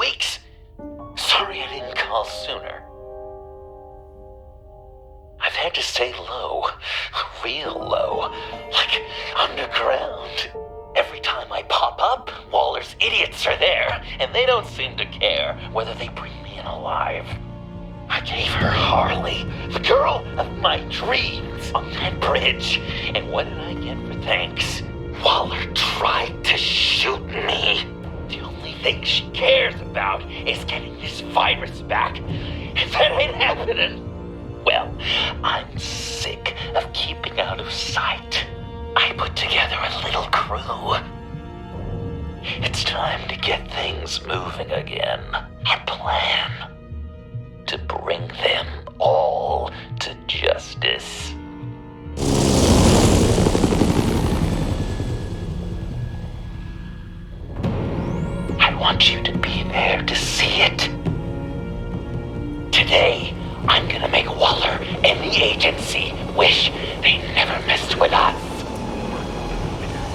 weeks. Sorry I didn't call sooner. I've had to stay low, real low, like underground. Every time I pop up, Waller's idiots are there, and they don't seem to care whether they bring me in alive. I gave her Harley, the girl of my dreams, on that bridge, and what did I get for thanks? Waller tried to shoot me. The only thing she cares about is getting this virus back, and that ain't happening. Well, I'm sick of keeping out of sight. I put together a little crew. It's time to get things moving again. Our plan: to bring them all to justice. I want you to be there to see it. Today, I'm gonna make Waller and the agency wish they never messed with us.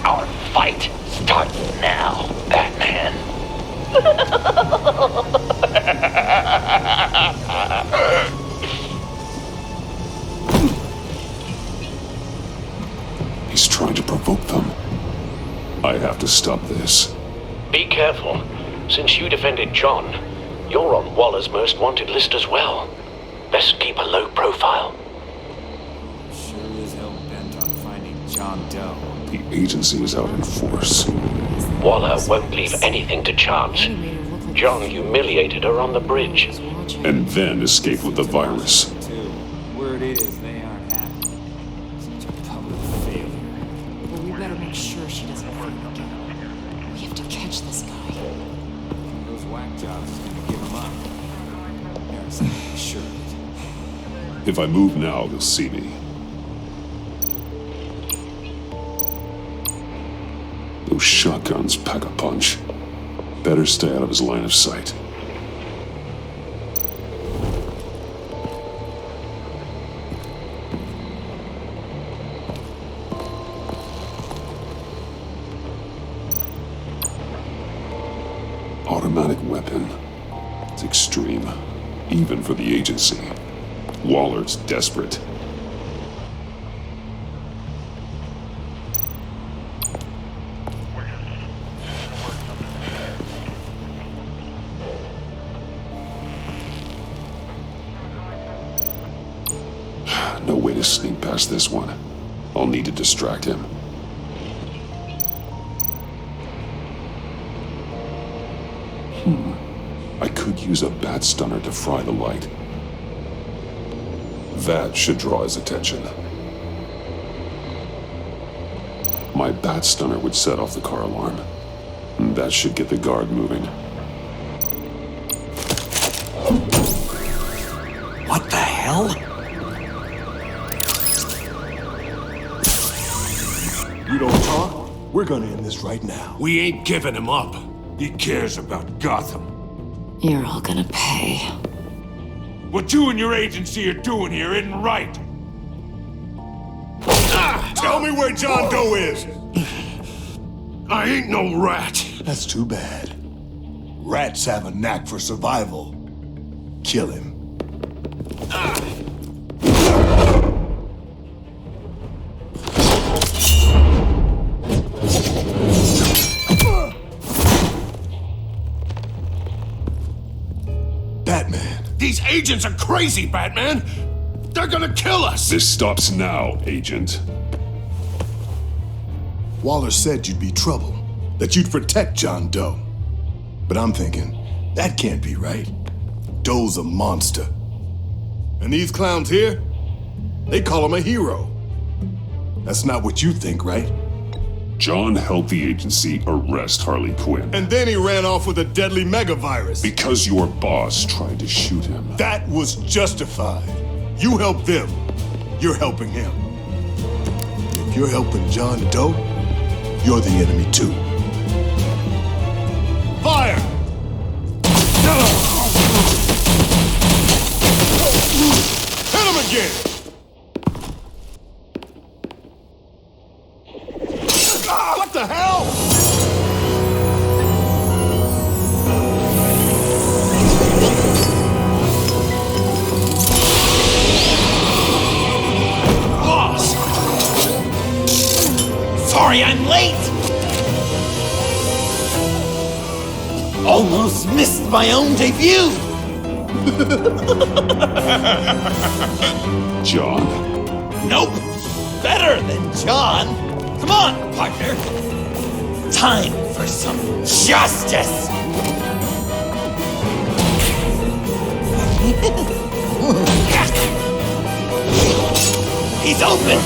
Our fight starts now, Batman. He's trying to provoke them. I have to stop this. Be careful. Since you defended John, you're on Waller's most wanted list as well. Best keep a low profile. Sure is hell bent on finding John Doe. The agency is out in force. Waller won't leave anything to chance. John humiliated her on the bridge. And then escaped with the virus. Word is they aren't happy. Such a public failure. Well, we better make sure she doesn't fail again. We have to catch this guy. Those whack jobs is gonna give him up. Harrison, sure. If I move now, they'll see me. Those shotguns pack a punch. Better stay out of his line of sight. Automatic weapon. It's extreme, even for the agency. Waller's desperate. No way to sneak past this one. I'll need to distract him. I could use a bat stunner to fry the light. That should draw his attention. My bat stunner would set off the car alarm. That should get the guard moving. What the hell? You don't talk? We're gonna end this right now. We ain't giving him up. He cares about Gotham. You're all gonna pay. What you and your agency are doing here isn't right. Tell me where John Doe is! I ain't no rat. That's too bad. Rats have a knack for survival. Kill him. Batman. These agents are crazy, Batman. They're gonna kill us. This stops now, Agent. Waller said you'd be trouble, that you'd protect John Doe. But I'm thinking, that can't be right. Doe's a monster. And these clowns here, they call him a hero. That's not what you think, right? John helped the agency arrest Harley Quinn. And then he ran off with a deadly megavirus. Because your boss tried to shoot him. That was justified. You helped them, you're helping him. If you're helping John Doe, you're the enemy too. Fire! Hit him again! What the hell? missed my own debut! John. Nope! Better than John! Come on, partner! Time for some justice! He's open!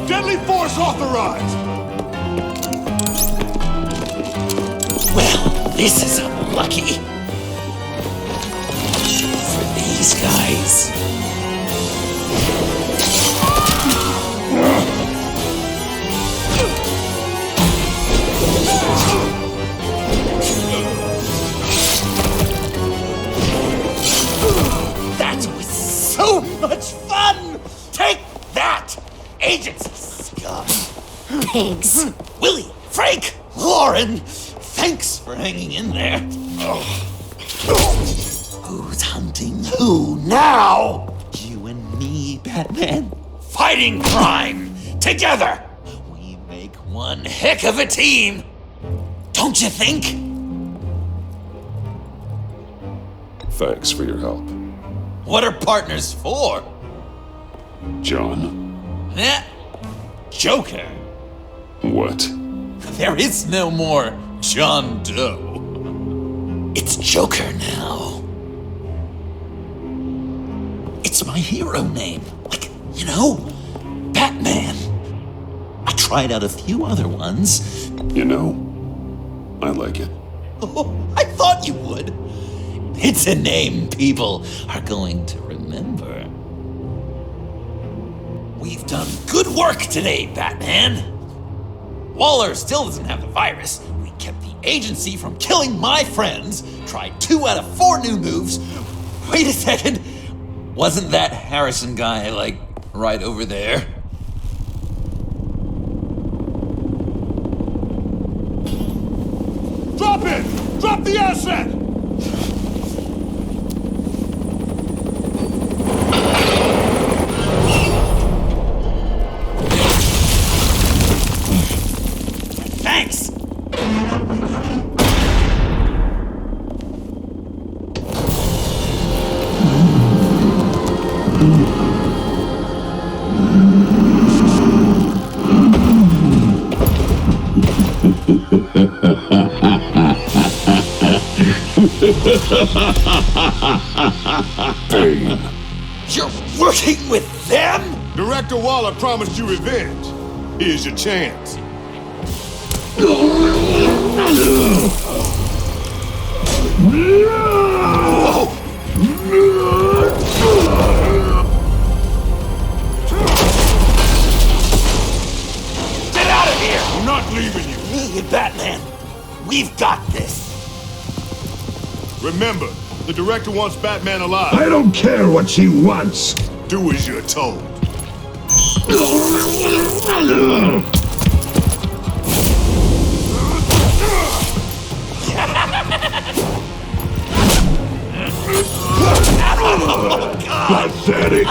Deadly force authorized! Well, this is unlucky. For these guys. That was so much fun! Take that, agency scum! Pigs. Willie, Frank, Lauren, thanks for hanging in there. Who's hunting who now? You and me, Batman. Fighting crime together. We make one heck of a team. Don't you think? Thanks for your help. What are partners for? John. Eh? Joker. What? There is no more John Doe. It's Joker now. It's my hero name. Like, you know, Batman. I tried out a few other ones. You know, I like it. Oh, I thought you would. It's a name people are going to remember. We've done good work today, Batman. Waller still doesn't have the virus. We kept the agency from killing my friends. Tried 2 out of 4 new moves. Wait a second. Wasn't that Harrison guy, like, right over there? Drop it! Drop the asset! Thanks! Bane. You're working with them? Director Waller promised you revenge. Here's your chance. Get out of here! I'm not leaving you. Me and Batman, we've got this. Remember, the director wants Batman alive. I don't care what she wants. Do as you're told. Pathetic.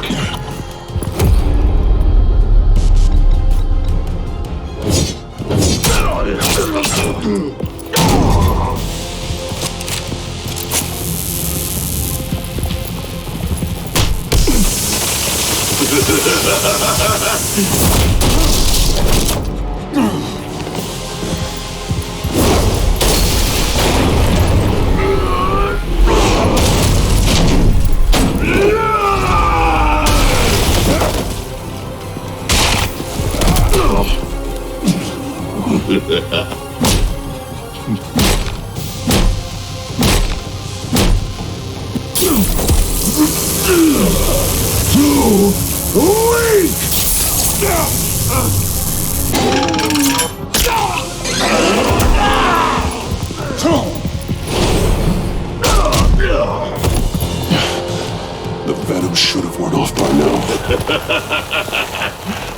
The venom should have worn off by now.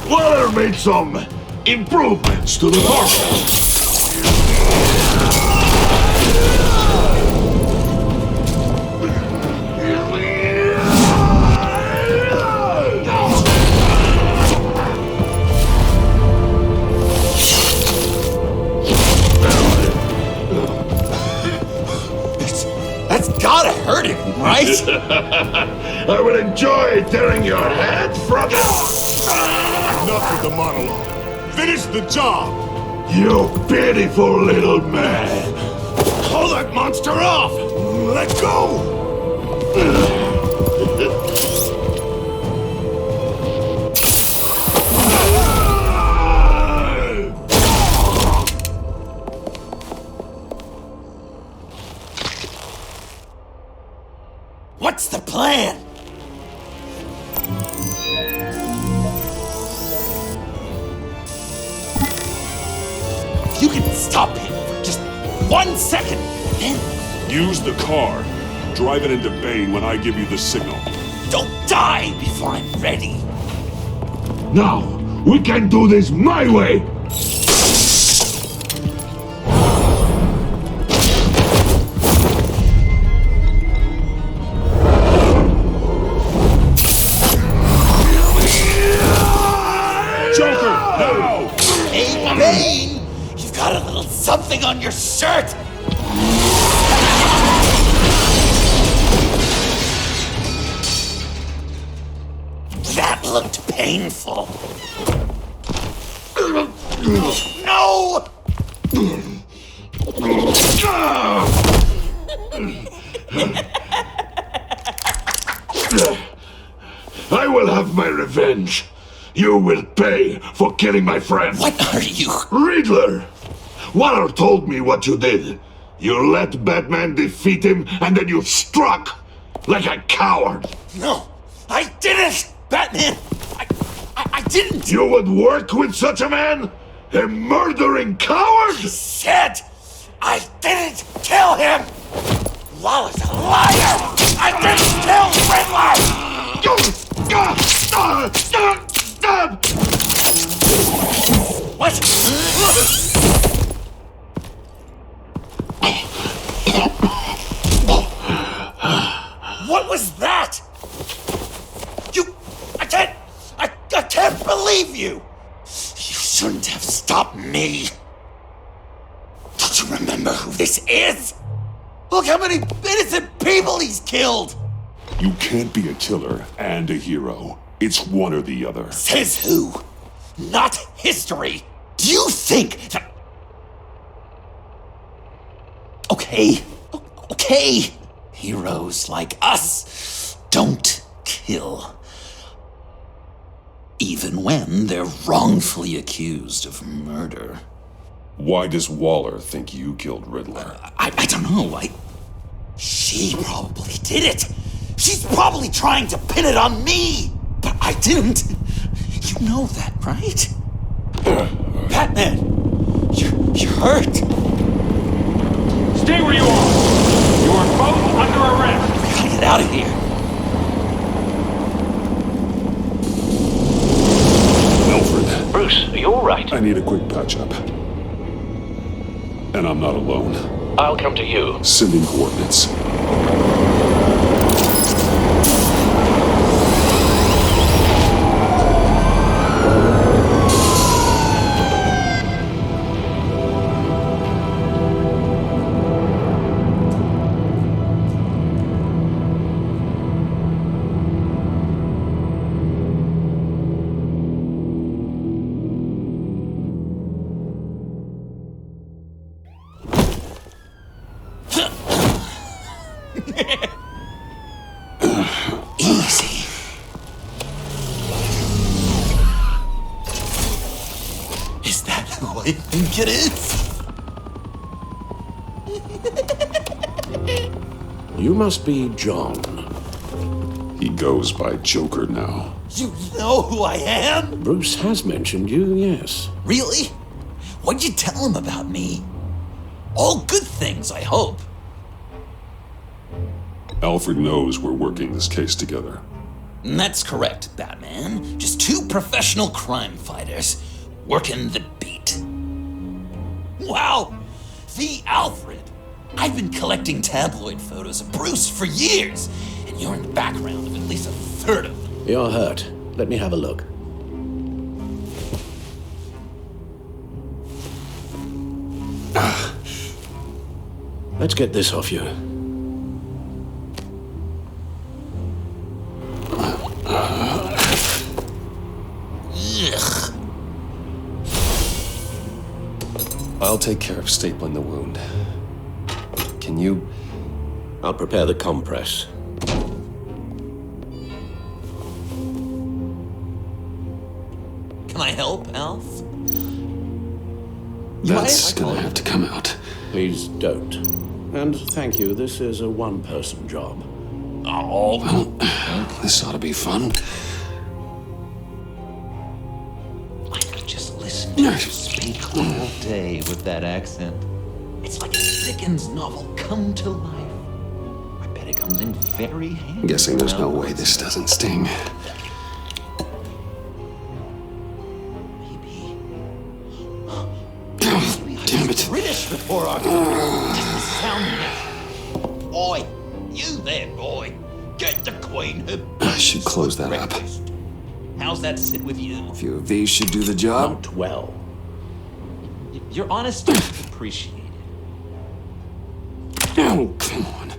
Waller made some improvements to the formula. That's gotta hurt him, right? I will enjoy tearing your head from it. Enough with the monologue. Finish the job! You pitiful little man. Pull that monster off! Let go! What's the plan? If you can stop him for just 1 second, then Use the car. Drive it into Bane when I give you the signal. don't die before I'm ready. Now, we can do this my way. Joker, now! Hey, Bane! You've got a little something on your shirt! That looked painful. No! I will have my revenge. You will pay for killing my friend. What are you? Riddler! Waller told me what you did. You let Batman defeat him, and then you struck like a coward. No, I didn't! Batman! I didn't! You would work with such a man? A murdering coward? Said I didn't kill him! Waller's a liar! I didn't kill Riddler! What? What was that? I can't believe you! You shouldn't have stopped me. Don't you remember who this is? Look how many innocent people he's killed! You can't be a killer and a hero. It's one or the other. Says who? Not history. Do you think that... Okay. Heroes like us don't kill. Even when they're wrongfully accused of murder. Why does Waller think you killed Riddler? I don't know. She probably did it. She's probably trying to pin it on me. But I didn't. You know that, right? Batman, you're hurt. Stay where you are! You are both under arrest! We gotta get out of here. Alfred, Bruce, are you all right? I need a quick patch-up. And I'm not alone. I'll come to you. Sending coordinates. Easy. Is that who I think it is? You must be John. He goes by Joker now. You know who I am? Bruce has mentioned you, yes. Really? What'd you tell him about me? All good things, I hope. Alfred knows we're working this case together. That's correct, Batman. Just two professional crime fighters working the beat. Wow! The Alfred! I've been collecting tabloid photos of Bruce for years, and you're in the background of at least a third of them. You're hurt. Let me have a look. Let's get this off you. take care of stapling the wound. Can you? I'll prepare the compress. Can I help, Alf? That's gonna have to come out. Please don't. And thank you, this is a one-person job. Oh, Well, this ought to be fun. I could just listen to you speak all day with that accent. It's like a Dickens novel come to life. I bet it comes in very handy. I'm guessing there's no way this doesn't sting. Maybe. Damn it. British before our sound. Boy, you there, boy. Get the Queen her I should close that up. breakfast. How's that sit with you? A few of these should do the job. Not well. Your honesty is appreciated. Oh, come on.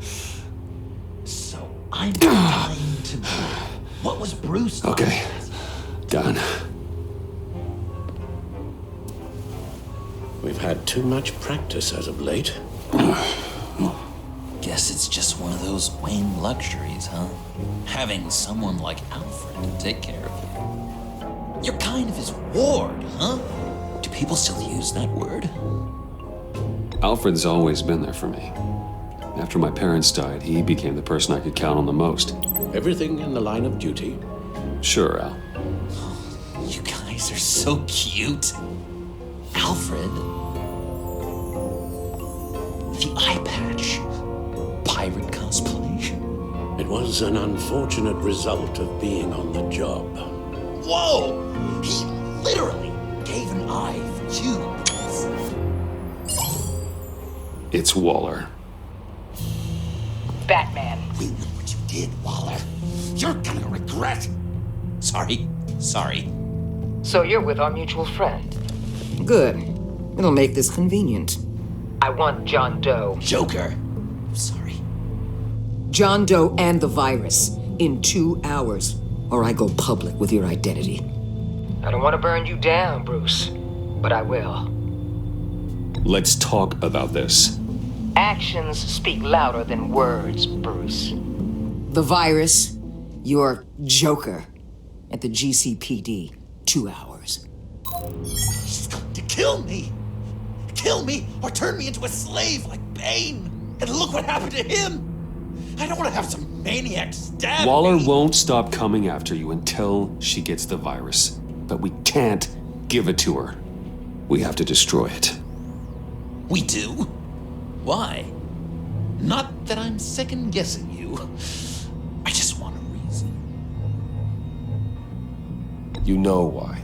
So I'm dying to know. What was Bruce like? Okay. Done. We've had too much practice as of late. Guess it's just one of those Wayne luxuries, huh? Having someone like Alfred to take care of you. You're kind of his ward, huh? Do people still use that word? Alfred's always been there for me. After my parents died, he became the person I could count on the most. Everything in the line of duty. Sure, Al. You guys are so cute. Alfred. The eye patch. Pirate cosplay. It was an unfortunate result of being on the job. Whoa! He literally gave an eye for you. It's Waller. Batman. We know what you did, Waller. You're gonna regret. Sorry. So you're with our mutual friend. Good. It'll make this convenient. I want John Doe. Joker. Sorry. John Doe and the virus in 2 hours, or I go public with your identity. I don't want to burn you down, Bruce, but I will. Let's talk about this. Actions speak louder than words, Bruce. The virus, your Joker, at the GCPD, 2 hours. She's going to kill me. Kill me or turn me into a slave like Bane. And look what happened to him. I don't want to have some maniac stab Waller me. won't stop coming after you until she gets the virus. But we can't give it to her. We have to destroy it. We do? Why? Not that I'm second-guessing you. I just want a reason. You know why.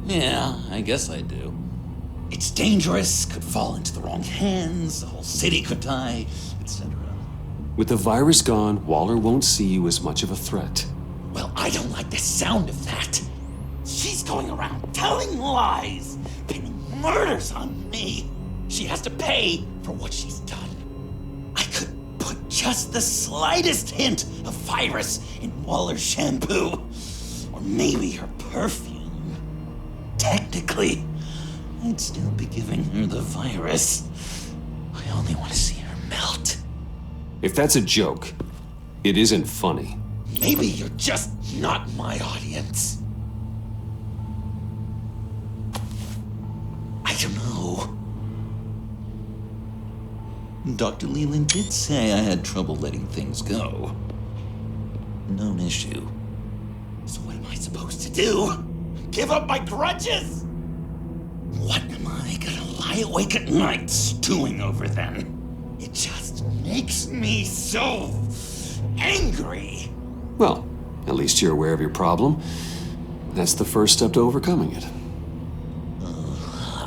Yeah, I guess I do. It's dangerous, could fall into the wrong hands, the whole city could die, etc. With the virus gone, Waller won't see you as much of a threat. Well, I don't like the sound of that. She's going around telling lies, pinning murders on me. She has to pay for what she's done. I could put just the slightest hint of virus in Waller's shampoo. Or maybe her perfume. Technically, I'd still be giving her the virus. I only want to see her melt. If that's a joke, it isn't funny. Maybe you're just not my audience. I don't know. Dr. Leland did say I had trouble letting things go. Known issue. So what am I supposed to do? Give up my grudges? What am I gonna lie awake at night stewing over then? It just makes me so angry. Well, at least you're aware of your problem. That's the first step to overcoming it.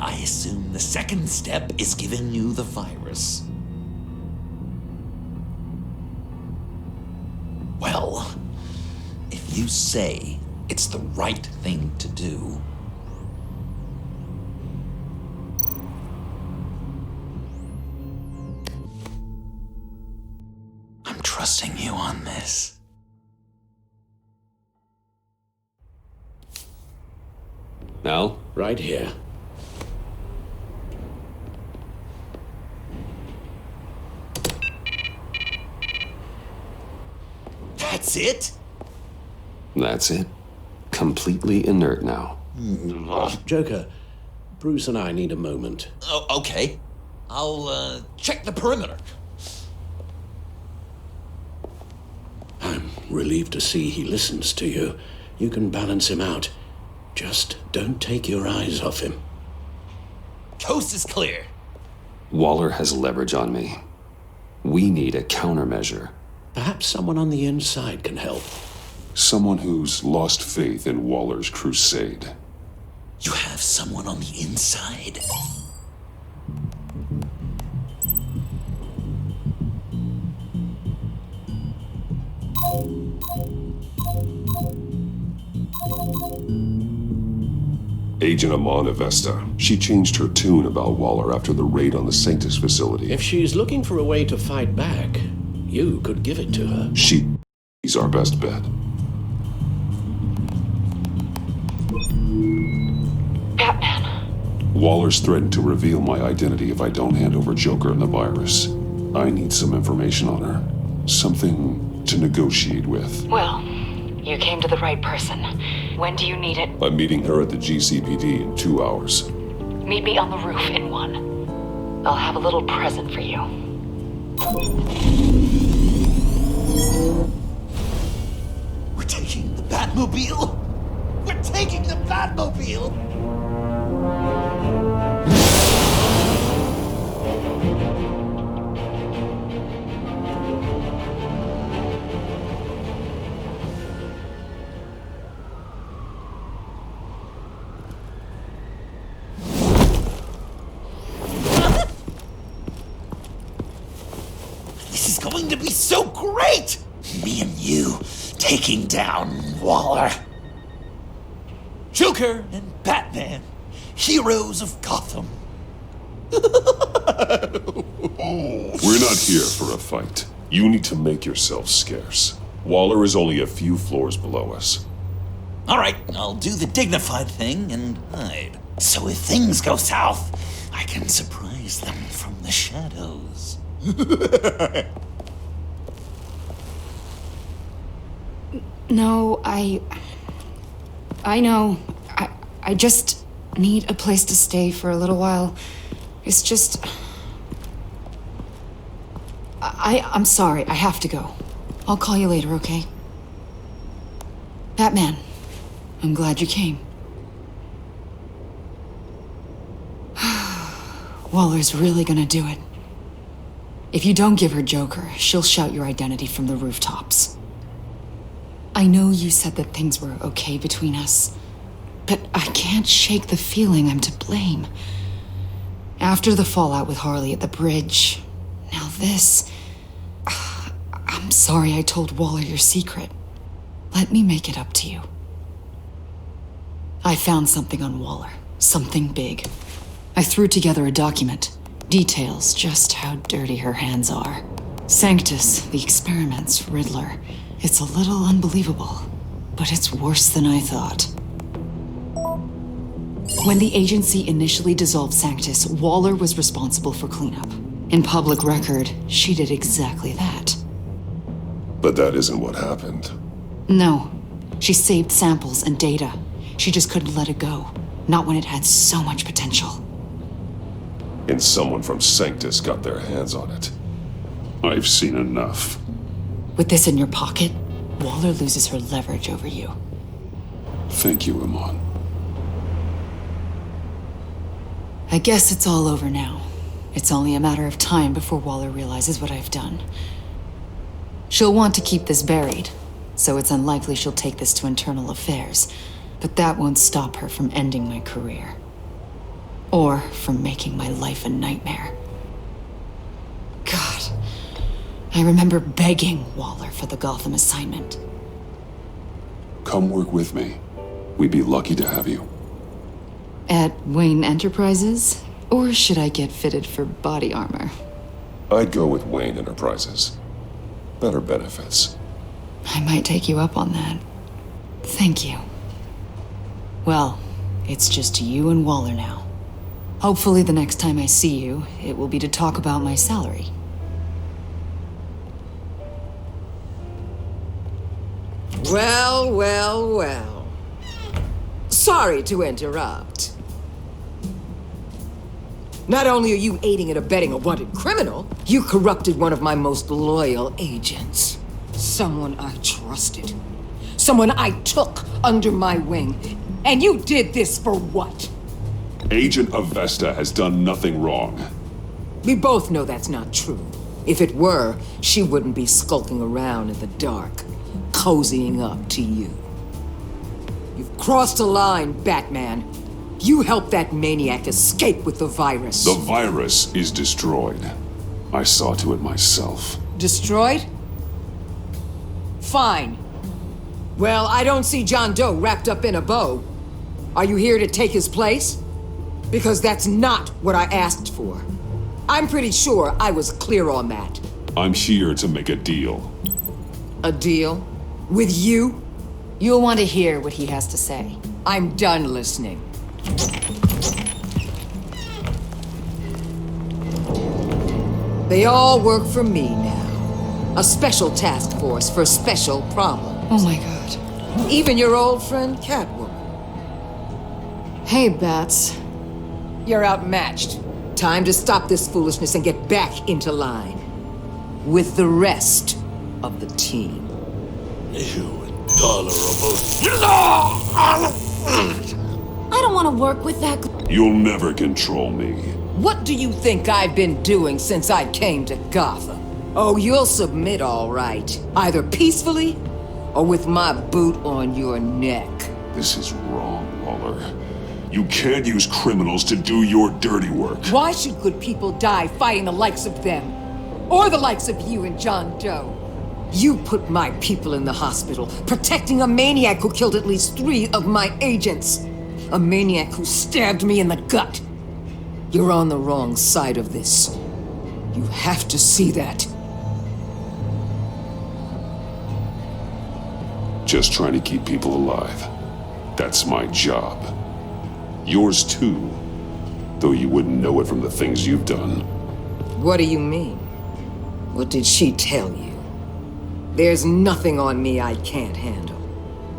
I assume the second step is giving you the virus. Well, if you say it's the right thing to do, I'm trusting you on this. Al? Right here. That's it? That's it. Completely inert now. Joker, Bruce and I need a moment. Oh, okay. I'll, check the perimeter. I'm relieved to see he listens to you. You can balance him out. Just don't take your eyes off him. Coast is clear. Waller has leverage on me. We need a countermeasure. Perhaps someone on the inside can help. Someone who's lost faith in Waller's crusade. You have someone on the inside? Agent Amanda Vesta. She changed her tune about Waller after the raid on the Sanctus facility. If she's looking for a way to fight back, you could give it to her. She's our best bet. Batman. Waller's threatened to reveal my identity if I don't hand over Joker and the virus. I need some information on her. Something to negotiate with. Well, you came to the right person. When do you need it? I'm meeting her at the GCPD in 2 hours. Meet me on the roof in 1. I'll have a little present for you. We're taking the Batmobile? We're taking the Batmobile! This is going to be so great! Me and you taking down Waller. Joker and Batman, heroes of Gotham. We're not here for a fight. You need to make yourself scarce. Waller is only a few floors below us. All right, I'll do the dignified thing and hide. So if things go south, I can surprise them from the shadows. No, I know. I just need a place to stay for a little while. It's just... I'm sorry, I have to go. I'll call you later, okay? Batman, I'm glad you came. Waller's really gonna do it. If you don't give her Joker, she'll shout your identity from the rooftops. I know you said that things were okay between us, but I can't shake the feeling I'm to blame. After the fallout with Harley at the bridge, now this... I'm sorry I told Waller your secret. Let me make it up to you. I found something on Waller, something big. I threw together a document, details just how dirty her hands are. Sanctus, the experiments, Riddler. It's a little unbelievable, but it's worse than I thought. When the agency initially dissolved Sanctus, Waller was responsible for cleanup. In public record, she did exactly that. But that isn't what happened. No, she saved samples and data. She just couldn't let it go, not when it had so much potential. And someone from Sanctus got their hands on it. I've seen enough. With this in your pocket, Waller loses her leverage over you. Thank you, Iman. I guess it's all over now. It's only a matter of time before Waller realizes what I've done. She'll want to keep this buried, so it's unlikely she'll take this to internal affairs, but that won't stop her from ending my career. Or from making my life a nightmare. God, I remember begging Waller for the Gotham assignment. Come work with me. We'd be lucky to have you. At Wayne Enterprises? Or should I get fitted for body armor? I'd go with Wayne Enterprises. Better benefits. I might take you up on that. Thank you. Well, it's just you and Waller now. Hopefully the next time I see you, it will be to talk about my salary. Well, well, well. Sorry to interrupt. Not only are you aiding and abetting a wanted criminal, you corrupted one of my most loyal agents. Someone I trusted. Someone I took under my wing. And you did this for what? Agent Avesta has done nothing wrong. We both know that's not true. If it were, she wouldn't be skulking around in the dark, cozying up to you. You've crossed a line, Batman. You helped that maniac escape with the virus. The virus is destroyed. I saw to it myself. Destroyed? Fine. Well, I don't see John Doe wrapped up in a bow. Are you here to take his place? Because that's not what I asked for. I'm pretty sure I was clear on that. I'm here to make a deal. A deal? With you? You'll want to hear what he has to say. I'm done listening. They all work for me now. A special task force for special problems. Oh my god. Even your old friend Catwoman. Hey, Bats. You're outmatched. Time to stop this foolishness and get back into line. With the rest of the team. You intolerable. I don't want to work with that. You'll never control me. What do you think I've been doing since I came to Gotham? Oh, you'll submit all right. Either peacefully, or with my boot on your neck. This is wrong, Waller. You can't use criminals to do your dirty work. Why should good people die fighting the likes of them? Or the likes of you and John Doe? You put my people in the hospital, protecting a maniac who killed at least 3 of my agents. A maniac who stabbed me in the gut. You're on the wrong side of this. You have to see that. Just trying to keep people alive. That's my job. Yours too, though you wouldn't know it from the things you've done. What do you mean? What did she tell you? There's nothing on me I can't handle.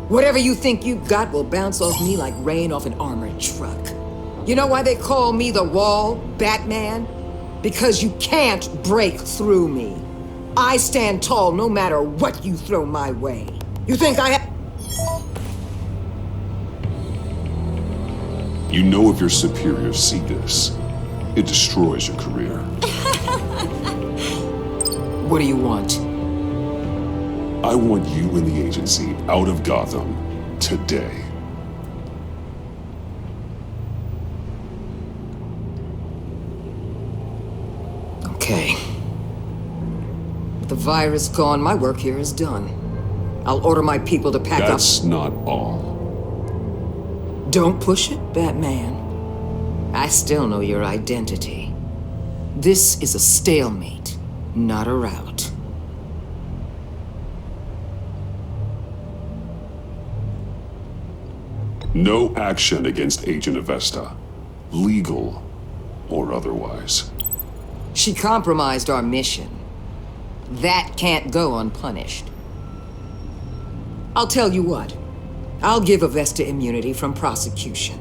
Whatever you think you've got will bounce off me like rain off an armored truck. You know why they call me the Wall, Batman? Because you can't break through me. I stand tall no matter what you throw my way. You think I have... You know if your superiors see this, it destroys your career. What do you want? I want you and the agency out of Gotham today. Okay. With the virus gone, my work here is done. I'll order my people to pack up. That's not all. Don't push it, Batman. I still know your identity. This is a stalemate, not a rout. No action against Agent Avesta, legal or otherwise. She compromised our mission. That can't go unpunished. I'll tell you what. I'll give Avesta immunity from prosecution.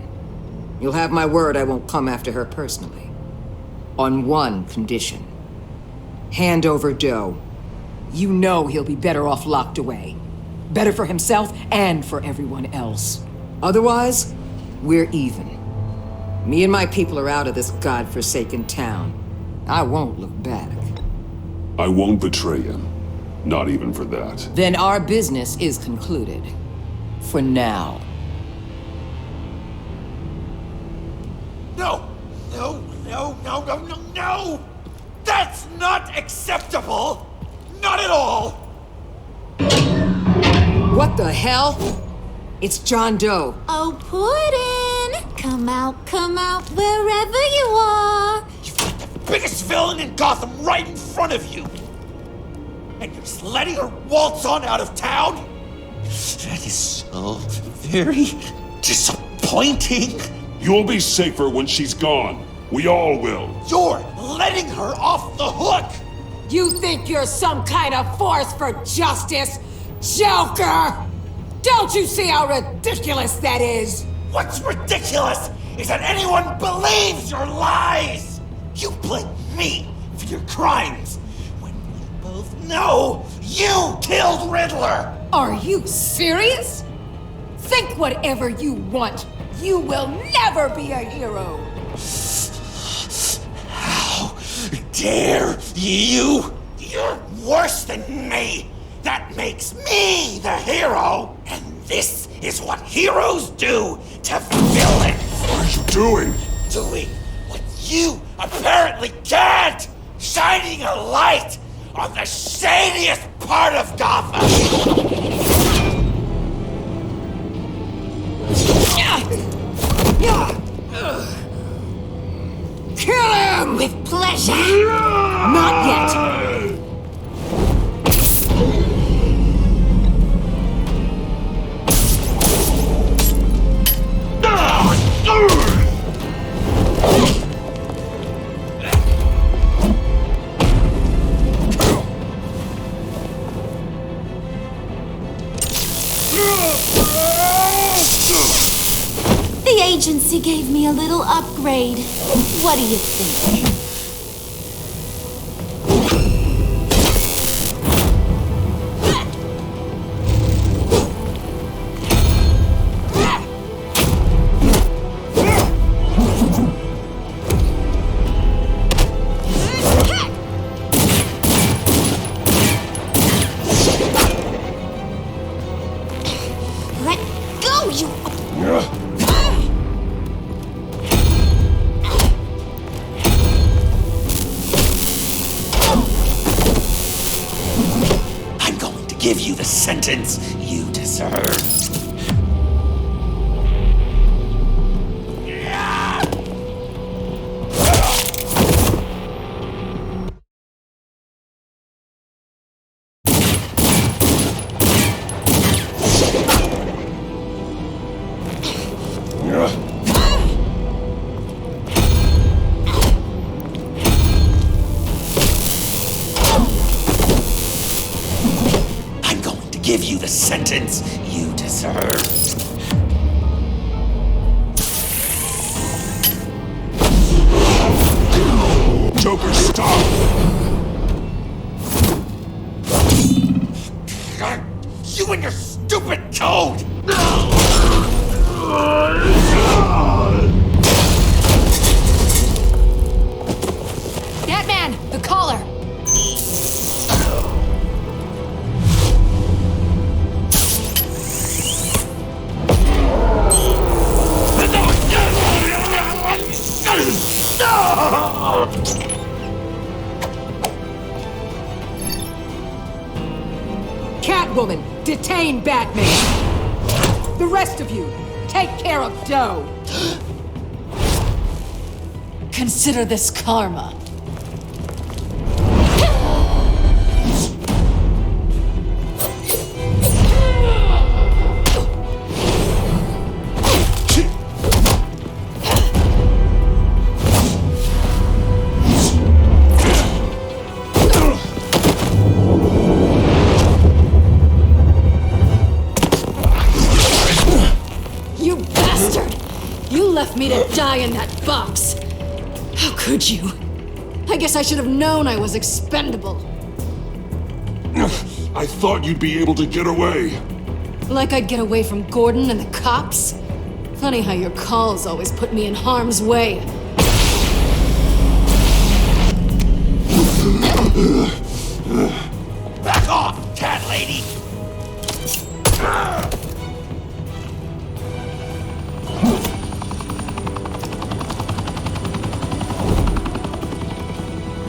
You'll have my word I won't come after her personally. On one condition. Hand over Doe. You know he'll be better off locked away. Better for himself and for everyone else. Otherwise, we're even. Me and my people are out of this godforsaken town. I won't look back. I won't betray him. Not even for that. Then our business is concluded. For now. No! No, no, no, no, no, no! That's not acceptable! Not at all! What the hell? It's John Doe. Oh, Puddin'! Come out, wherever you are! You've got the biggest villain in Gotham right in front of you! And you're just letting her waltz on out of town? That is so very disappointing. You'll be safer when she's gone. We all will. You're letting her off the hook! You think you're some kind of force for justice, Joker? Don't you see how ridiculous that is? What's ridiculous is that anyone believes your lies! You blame me for your crimes when we both know you killed Riddler! Are you serious? Think whatever you want. You will never be a hero. How dare you? You're worse than me! That makes me the hero! And this is what heroes do to villains! What are you doing? Doing what you apparently can't! Shining a light on the shadiest part of Gotham! Kill him! With pleasure! Not yet! The agency gave me a little upgrade. What do you think? Let go, you... I'm going to give you the sentence you deserve. I'm going to give you the sentence you deserve. Joker, stop! You and your stupid toad! Batman, the collar! Catwoman, detain Batman! The rest of you, take care of Doe! Consider this karma. You bastard! You left me to die in that box! How could you? I guess I should have known I was expendable. I thought you'd be able to get away. Like I'd get away from Gordon and the cops? Funny how your calls always put me in harm's way. Back off, cat lady!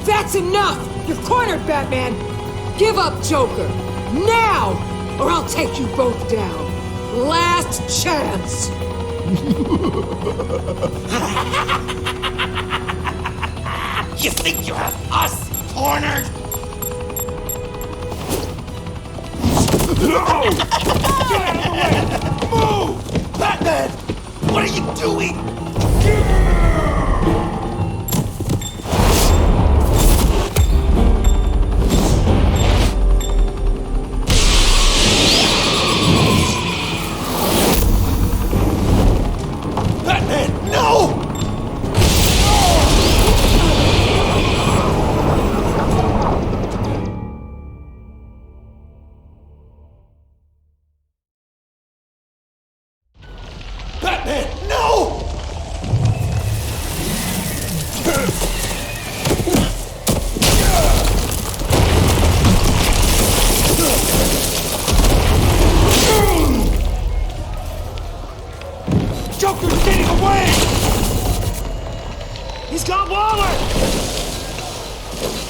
That's enough! You're cornered, Batman! Give up, Joker! Now! Or I'll take you both down! Last chance! You think you have us cornered? No! Get out of the way! Move! Batman! What are you doing?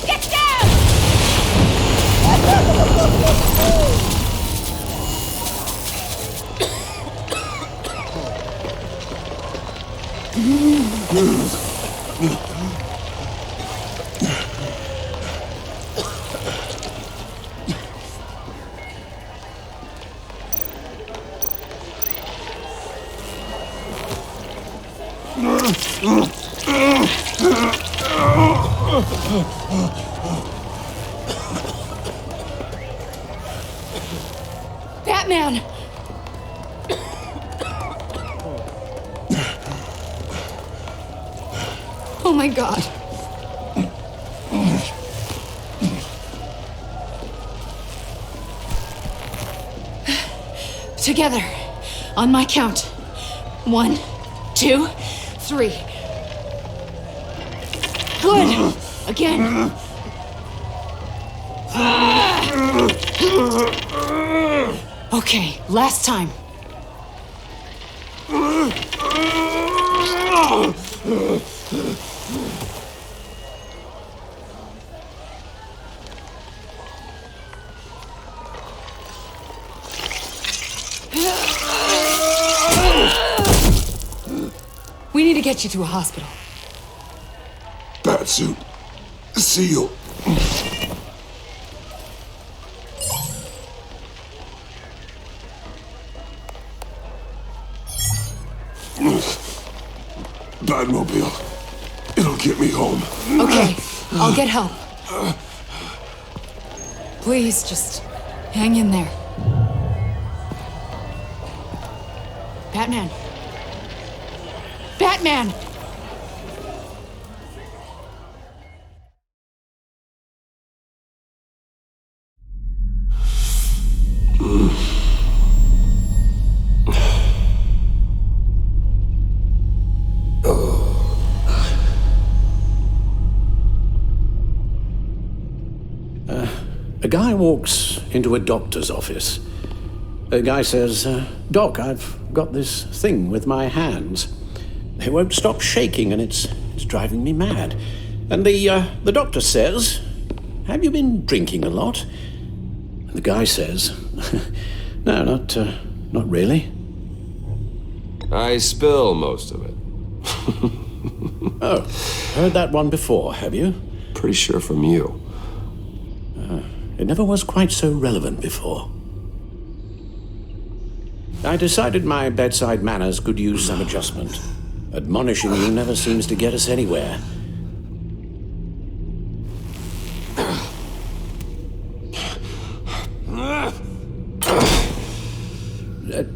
Get down! Batman! Oh my god. Together, on my count. 1, 2, 3. Good! Again. Okay, last time. We need to get you to a hospital. Batsuit. Seal. Batmobile. It'll get me home. Okay, I'll get help. Please, just hang in there. Batman. Batman! A guy walks into a doctor's office. The guy says, Doc, I've got this thing with my hands. They won't stop shaking and it's driving me mad. And the doctor says, have you been drinking a lot? And the guy says, no, not really. I spill most of it. Oh, heard that one before, have you? Pretty sure from you. It never was quite so relevant before. I decided my bedside manners could use some adjustment. Admonishing you never seems to get us anywhere.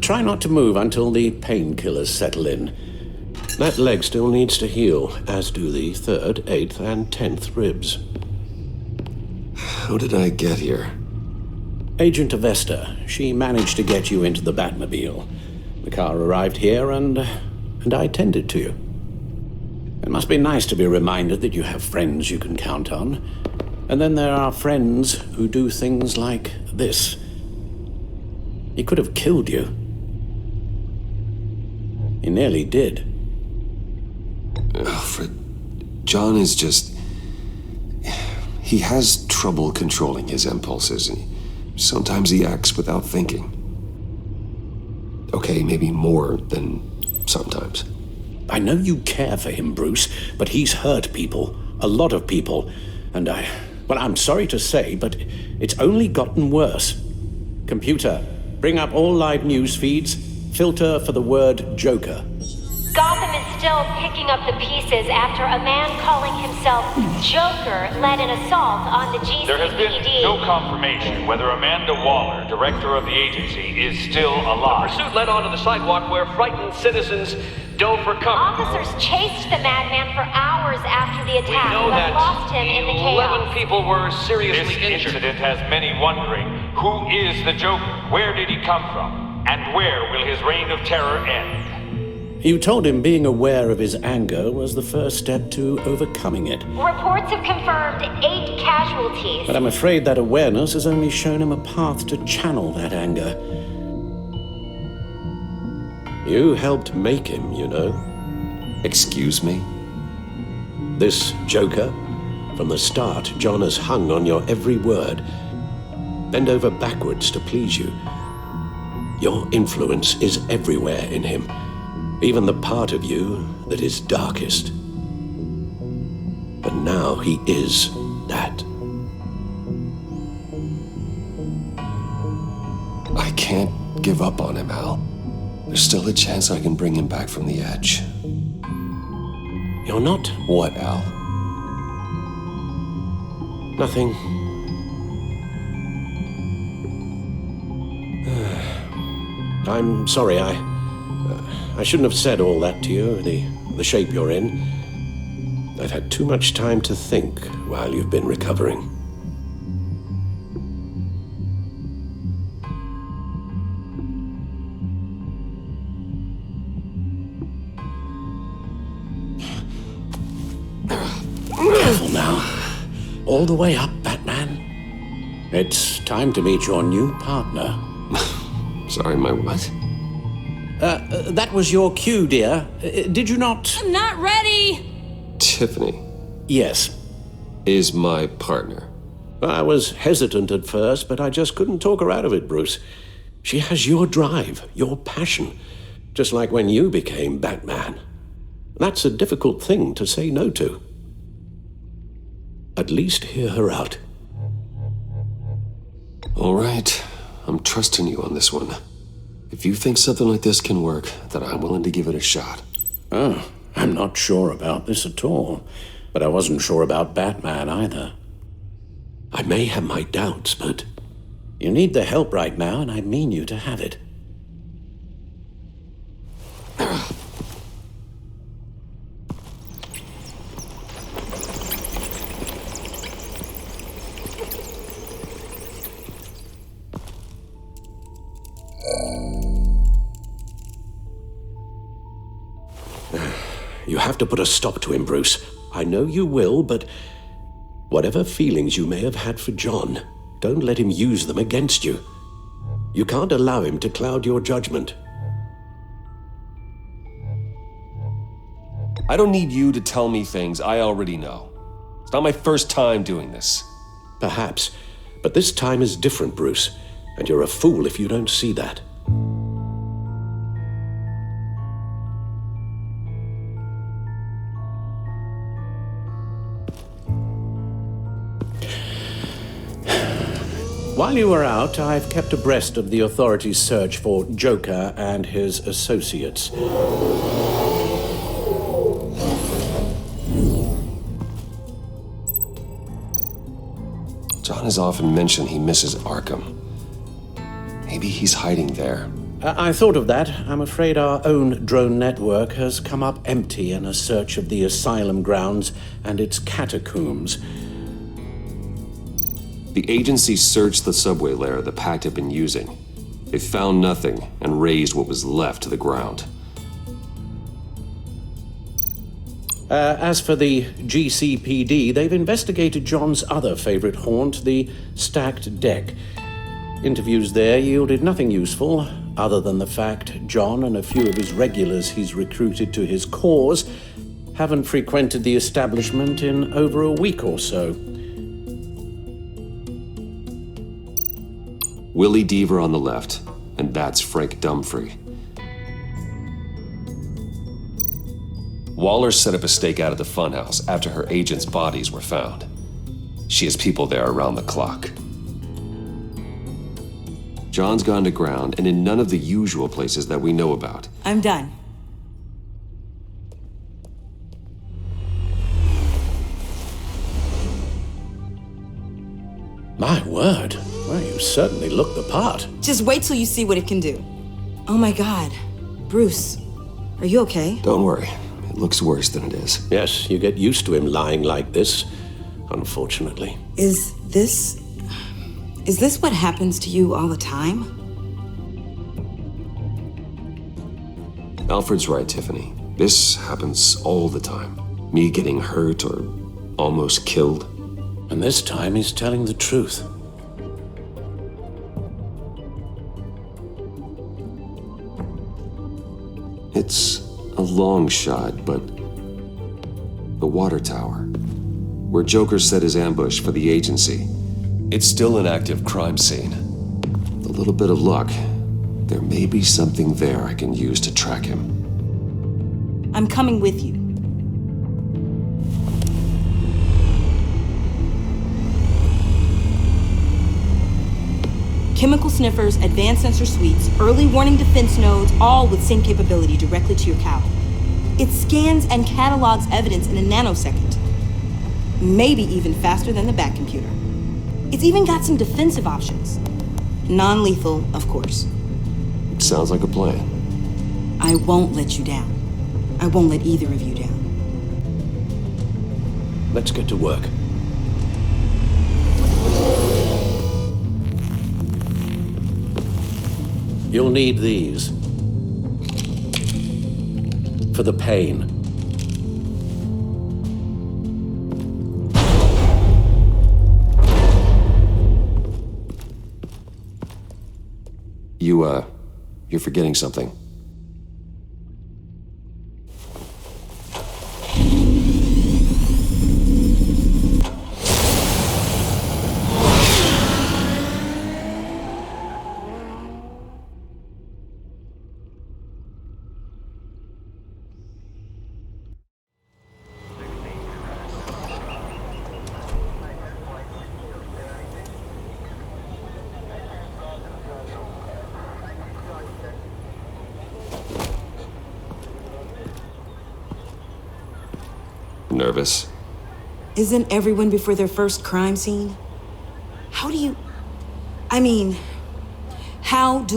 Try not to move until the painkillers settle in. That leg still needs to heal, as do the 3rd, 8th, and 10th ribs. How did I get here? Agent Avesta. She managed to get you into the Batmobile. The car arrived here and I tended to you. It must be nice to be reminded that you have friends you can count on. And then there are friends who do things like this. He could have killed you. He nearly did. Alfred, John is just... He has trouble controlling his impulses. Sometimes he acts without thinking. Okay, maybe more than sometimes. I know you care for him, Bruce, but he's hurt people. A lot of people. And I'm sorry to say, but it's only gotten worse. Computer, bring up all live news feeds. Filter for the word Joker. Gotham is still picking up the pieces after a man calling himself Joker led an assault on the GCPD. There has been no confirmation whether Amanda Waller, director of the agency, is still alive. The pursuit led onto the sidewalk where frightened citizens dove for cover. Officers chased the madman for hours after the attack, We know but that lost him in the chaos. 11 people were seriously This injured. incident has many wondering, who is the Joker? Where did he come from? And where will his reign of terror end? You told him being aware of his anger was the first step to overcoming it. Reports have confirmed 8 casualties. But I'm afraid that awareness has only shown him a path to channel that anger. You helped make him, you know. Excuse me? This Joker, From the start, John has hung on your every word. Bend over backwards to please you. Your influence is everywhere in him, even the part of you that is darkest. But now he is that. I can't give up on him, Al. There's still a chance I can bring him back from the edge. You're not? What, Al? Nothing. I'm sorry, I shouldn't have said all that to you, the shape you're in. I've had too much time to think while you've been recovering. Careful now. All the way up, Batman. It's time to meet your new partner. Sorry, my what? That was your cue, dear. Did you not? I'm not ready! Tiffany. Yes. Is my partner. I was hesitant at first, but I just couldn't talk her out of it, Bruce. She has your drive, your passion, just like when you became Batman. That's a difficult thing to say no to. At least hear her out. All right. I'm trusting you on this one. If you think something like this can work, then I'm willing to give it a shot. Oh, I'm not sure about this at all. But I wasn't sure about Batman either. I may have my doubts, but you need the help right now, and I mean you to have it. You have to put a stop to him, Bruce. I know you will, but whatever feelings you may have had for John, don't let him use them against you. You can't allow him to cloud your judgment. I don't need you to tell me things I already know. It's not my first time doing this. Perhaps, but this time is different, Bruce, and you're a fool if you don't see that. While you were out, I've kept abreast of the authorities' search for Joker and his associates. John has often mentioned he misses Arkham. Maybe he's hiding there. I thought of that. I'm afraid our own drone network has come up empty in a search of the asylum grounds and its catacombs. The agency searched the subway layer the Pact had been using. They found nothing and razed what was left to the ground. As for the GCPD, they've investigated John's other favorite haunt, the stacked deck. Interviews there yielded nothing useful, other than the fact John and a few of his regulars he's recruited to his cause haven't frequented the establishment in over a week or so. Willie Deaver on the left, and that's Frank Dumfrey. Waller set up a stakeout at the funhouse after her agents' bodies were found. She has people there around the clock. John's gone to ground and in none of the usual places that we know about. I'm done. My word. Well, you certainly look the part. Just wait till you see what it can do. Oh my God. Bruce, are you okay? Don't worry. It looks worse than it is. Yes, you get used to him lying like this, unfortunately. Is this what happens to you all the time? Alfred's right, Tiffany. This happens all the time. Me getting hurt or almost killed. And this time he's telling the truth. It's a long shot, but the water tower, where Joker set his ambush for the agency. It's still an active crime scene. With a little bit of luck, there may be something there I can use to track him. I'm coming with you. Chemical sniffers, advanced sensor suites, early warning defense nodes, all with sync capability directly to your cow. It scans and catalogs evidence in a nanosecond. Maybe even faster than the Bat computer. It's even got some defensive options. Non-lethal, of course. Sounds like a plan. I won't let you down. I won't let either of you down. Let's get to work. You'll need these. For the pain. You're forgetting something. Nervous? Isn't everyone before their first crime scene? How do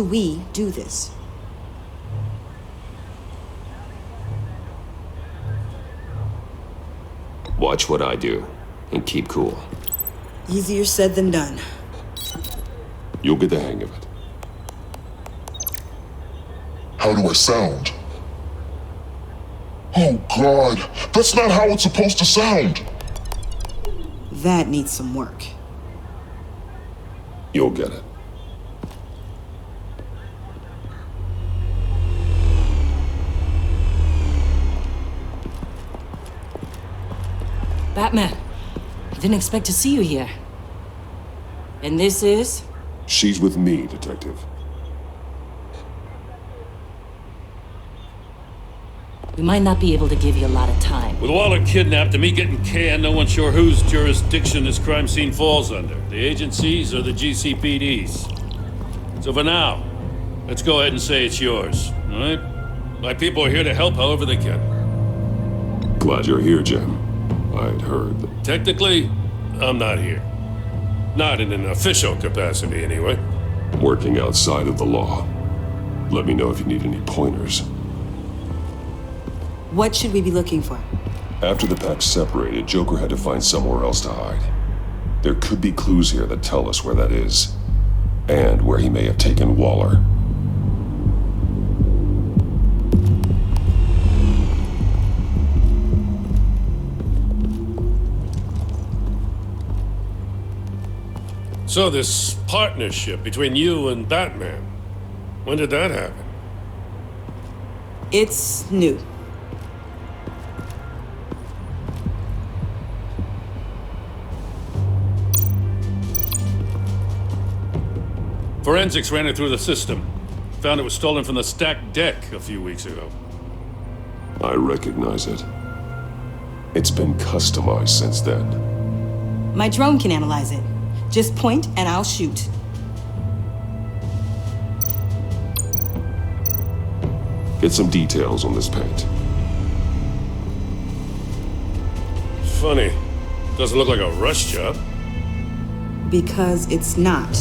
we do this? Watch what I do, and keep cool. Easier said than done. You'll get the hang of it. How do I sound? Oh, God. That's not how it's supposed to sound. That needs some work. You'll get it. Batman, I didn't expect to see you here. And this is? She's with me, Detective. We might not be able to give you a lot of time. With Waller kidnapped and me getting canned, no one's sure whose jurisdiction this crime scene falls under. The agencies or the GCPD's. So for now, let's go ahead and say it's yours, all right? My people are here to help however they can. Glad you're here, Jim. I'd heard that... Technically, I'm not here. Not in an official capacity, anyway. Working outside of the law. Let me know if you need any pointers. What should we be looking for? After the pack separated, Joker had to find somewhere else to hide. There could be clues here that tell us where that is, and where he may have taken Waller. So this partnership between you and Batman, when did that happen? It's new. Forensics ran it through the system. Found it was stolen from the stacked deck a few weeks ago. I recognize it. It's been customized since then. My drone can analyze it. Just point and I'll shoot. Get some details on this paint. Funny. Doesn't look like a rush job. Because it's not.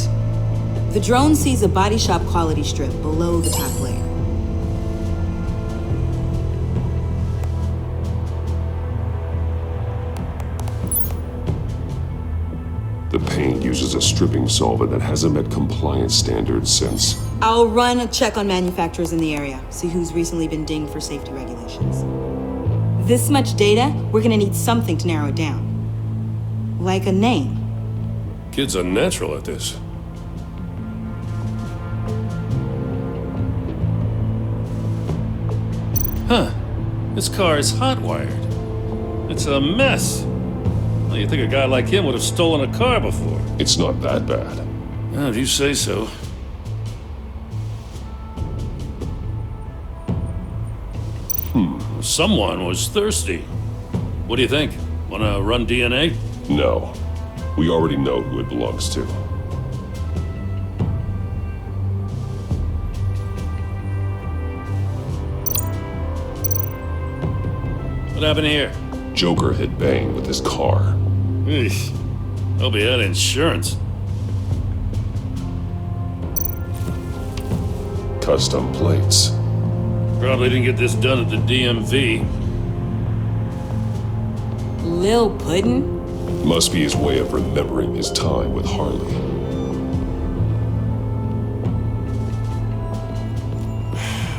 The drone sees a body shop quality strip below the top layer. The paint uses a stripping solvent that hasn't met compliance standards since... I'll run a check on manufacturers in the area, see who's recently been dinged for safety regulations. This much data, we're gonna need something to narrow it down. Like a name. Kid's a natural at this. Huh. This car is hotwired. It's a mess. Well, you think a guy like him would have stolen a car before? It's not that bad. Well, if you say so. Someone was thirsty. What do you think? Wanna run DNA? No. We already know who it belongs to. What happened here? Joker hit Bane with his car. Eesh. Hope he had insurance. Custom plates. Probably didn't get this done at the DMV. Lil Puddin'? Must be his way of remembering his time with Harley.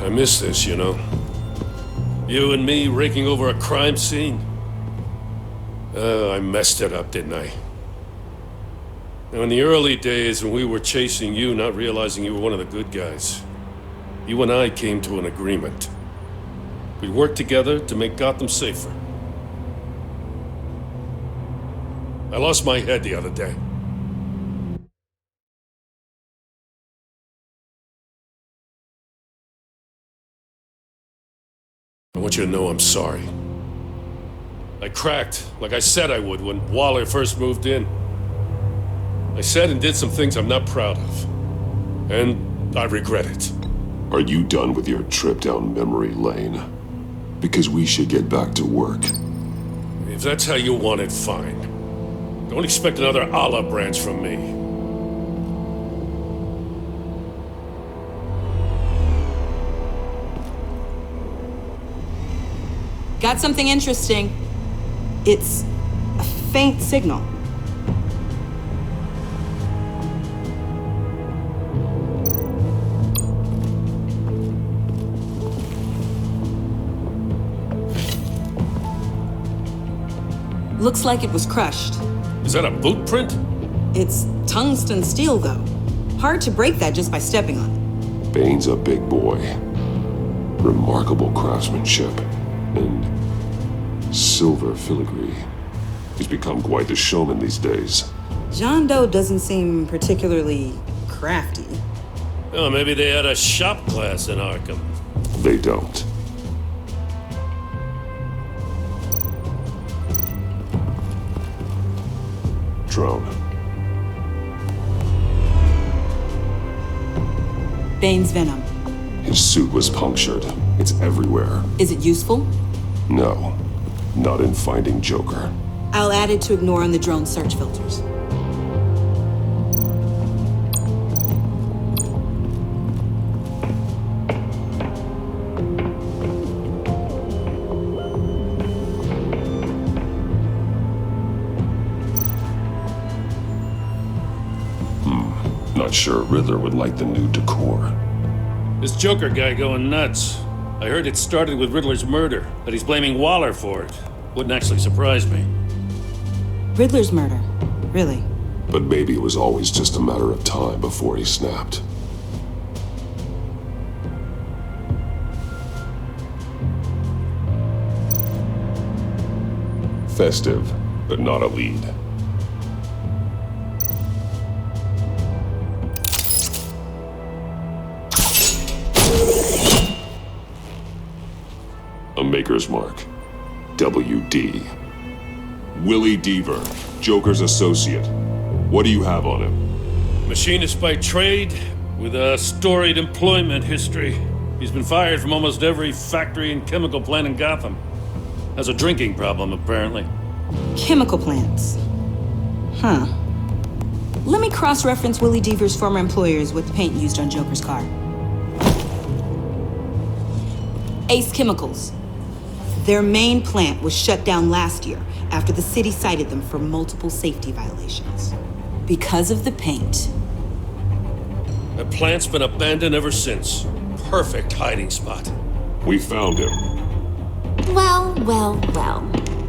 I miss this, you know. You and me raking over a crime scene. I messed it up, didn't I? Now, in the early days when we were chasing you, not realizing you were one of the good guys, you and I came to an agreement. We'd work together to make Gotham safer. I lost my head the other day. I want you to know I'm sorry. I cracked, like I said I would when Waller first moved in. I said and did some things I'm not proud of. And I regret it. Are you done with your trip down memory lane? Because we should get back to work. If that's how you want it, fine. Don't expect another olive branch from me. Got something interesting. It's a faint signal. Looks like it was crushed. Is that a boot print? It's tungsten steel, though. Hard to break that just by stepping on it. Bane's a big boy. Remarkable craftsmanship. And silver filigree. He's become quite the showman these days. John Doe doesn't seem particularly crafty. Oh, maybe they had a shop class in Arkham. They don't. Drone. Bane's venom. His suit was punctured. It's everywhere. Is it useful? No. Not in finding Joker. I'll add it to ignore on the drone search filters. Not sure Riddler would like the new decor. This Joker guy going nuts. I heard it started with Riddler's murder, but he's blaming Waller for it. Wouldn't actually surprise me. Riddler's murder? Really? But maybe it was always just a matter of time before he snapped. Festive, but not a lead. A maker's mark. WD. Willie Deaver, Joker's associate. What do you have on him? Machinist by trade, with a storied employment history. He's been fired from almost every factory and chemical plant in Gotham. Has a drinking problem, apparently. Chemical plants. Huh. Let me cross-reference Willie Deaver's former employers with the paint used on Joker's car. Ace Chemicals. Their main plant was shut down last year after the city cited them for multiple safety violations. Because of the paint. The plant's been abandoned ever since. Perfect hiding spot. We found him. Well, well, well.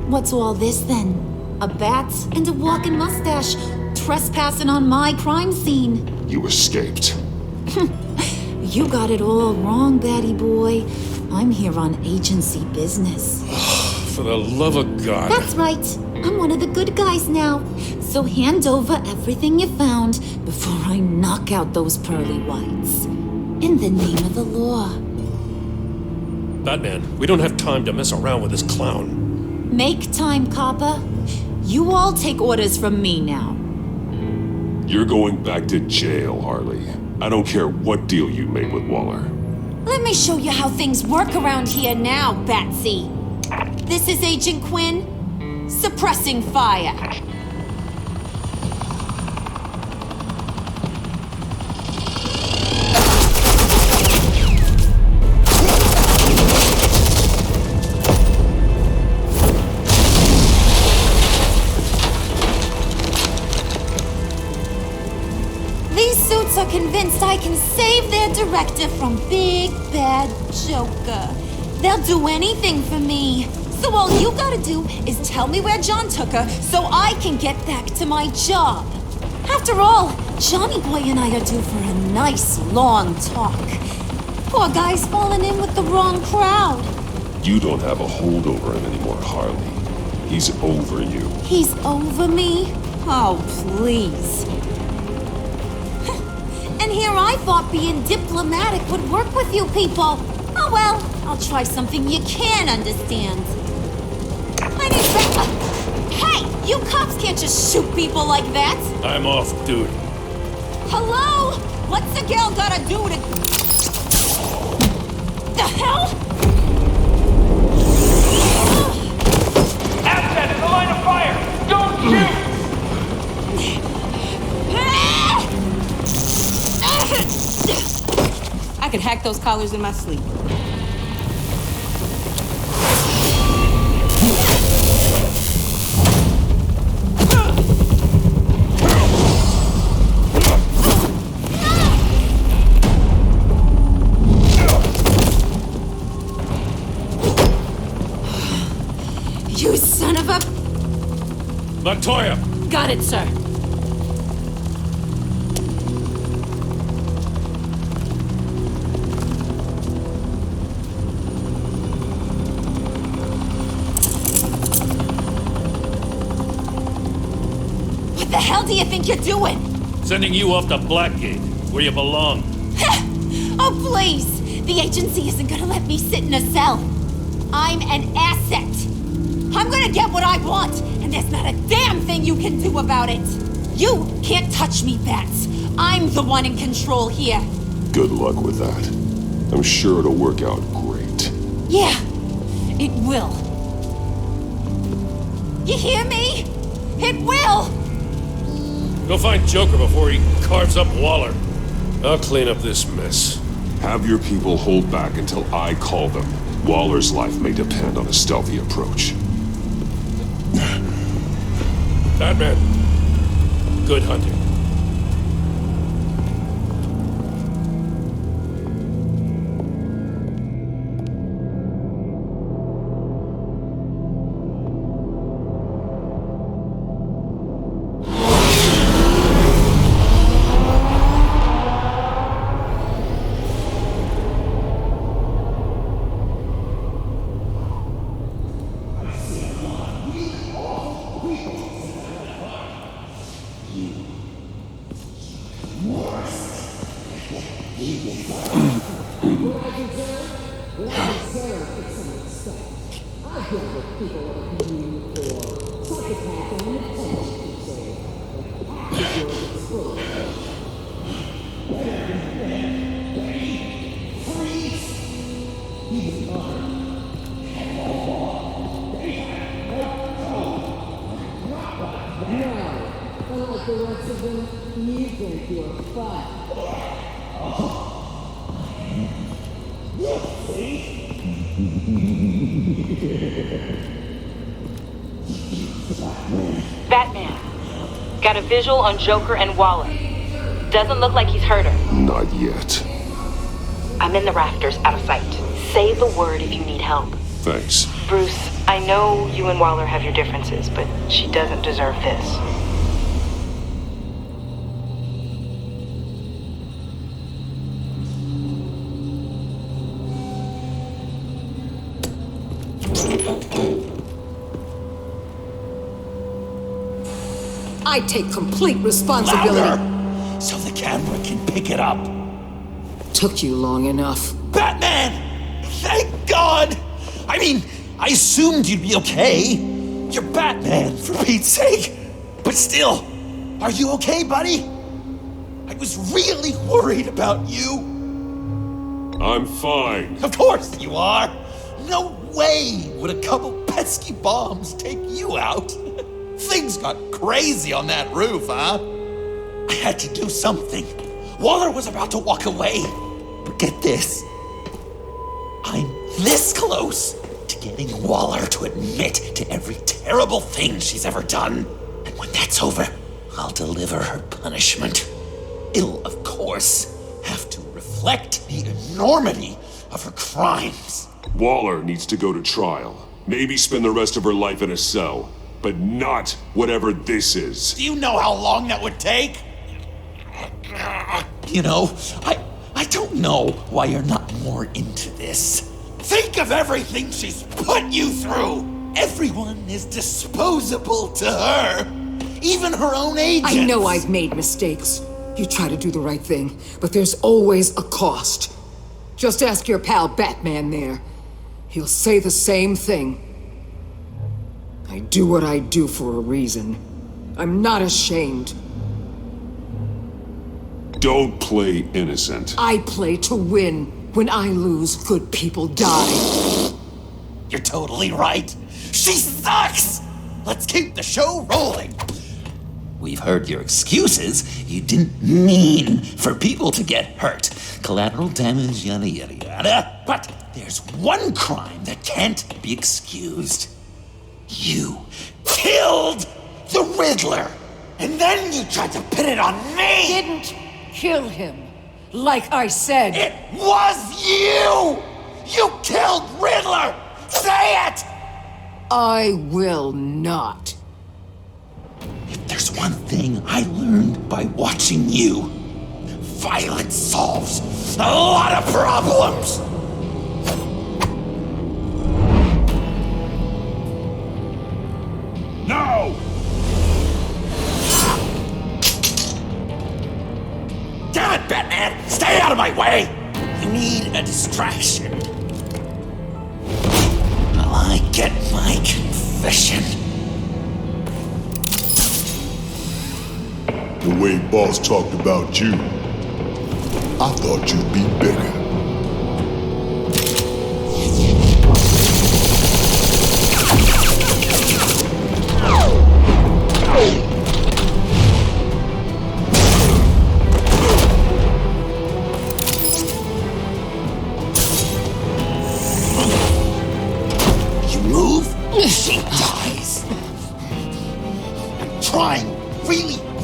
What's all this then? A bat and a walking mustache trespassing on my crime scene. You escaped. You got it all wrong, Batty boy. I'm here on agency business. For the love of God. That's right. I'm one of the good guys now. So hand over everything you found before I knock out those pearly whites. In the name of the law. Batman, we don't have time to mess around with this clown. Make time, copper. You all take orders from me now. You're going back to jail, Harley. I don't care what deal you made with Waller. Let me show you how things work around here now, Batsy. This is Agent Quinn, suppressing fire. Are convinced I can save their director from Big Bad Joker. They'll do anything for me. So all you gotta do is tell me where John took her so I can get back to my job. After all, Johnny Boy and I are due for a nice long talk. Poor guy's fallen in with the wrong crowd. You don't have a hold over him anymore, Harley. He's over you. He's over me? Oh, please. And here I thought being diplomatic would work with you people. Oh well, I'll try something you can understand. I need that. Hey, you cops can't just shoot people like that. I'm off duty. Hello? What's the girl gotta do to... The hell? Asset in the line of fire! Don't shoot! I could hack those collars in my sleep. You son of a... Montoya! Got it, sir. What the hell do you think you're doing? Sending you off to Blackgate, where you belong. Oh, please! The agency isn't gonna let me sit in a cell. I'm an asset. I'm gonna get what I want, and there's not a damn thing you can do about it. You can't touch me, Bats. I'm the one in control here. Good luck with that. I'm sure it'll work out great. Yeah, it will. You hear me? It will! Go find Joker before he carves up Waller. I'll clean up this mess. Have your people hold back until I call them. Waller's life may depend on a stealthy approach. Batman, good hunting. Batman, got a visual on Joker and Waller. Doesn't look like he's hurt her. Not yet. I'm in the rafters, out of sight. Say the word if you need help. Thanks. Bruce, I know you and Waller have your differences, but she doesn't deserve this. I take complete responsibility. Louder, so the camera can pick it up. Took you long enough. Batman! Thank God! I mean, I assumed you'd be okay. You're Batman, for Pete's sake. But still, are you okay, buddy? I was really worried about you. I'm fine. Of course you are. No way would a couple pesky bombs take you out. Things got crazy on that roof, huh? I had to do something. Waller was about to walk away. But get this. I'm this close to getting Waller to admit to every terrible thing she's ever done. And when that's over, I'll deliver her punishment. It'll, of course, have to reflect the enormity of her crimes. Waller needs to go to trial. Maybe spend the rest of her life in a cell. But not whatever this is. Do you know how long that would take? You know, I don't know why you're not more into this. Think of everything she's put you through. Everyone is disposable to her. Even her own agents. I know I've made mistakes. You try to do the right thing, but there's always a cost. Just ask your pal Batman there. He'll say the same thing. I do what I do for a reason. I'm not ashamed. Don't play innocent. I play to win. When I lose, good people die. You're totally right. She sucks! Let's keep the show rolling. We've heard your excuses. You didn't mean for people to get hurt. Collateral damage, yada yada yada. But there's one crime that can't be excused. You killed the Riddler! And then you tried to pin it on me! Didn't kill him. Like I said. It was you! You killed Riddler! Say it! I will not. If there's one thing I learned by watching you, violence solves a lot of problems! No! Damn it, Batman! Stay out of my way! You need a distraction. While I get my confession. The way Boss talked about you, I thought you'd be bigger. You move, she dies. I'm trying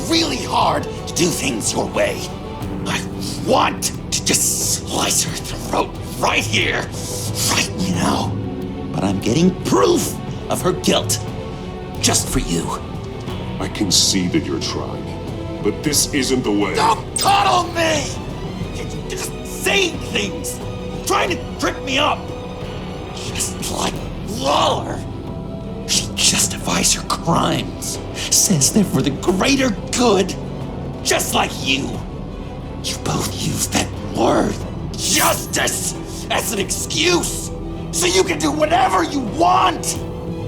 really hard to do things your way. I want to just slice her throat right here, right now. But I'm getting proof of her guilt, just for you. I can see that you're trying, but this isn't the way. Don't coddle me! You're just saying things, trying to trip me up. Just like Waller. She justifies her crimes, says they're for the greater good, just like you. You both use that word, justice, as an excuse, so you can do whatever you want.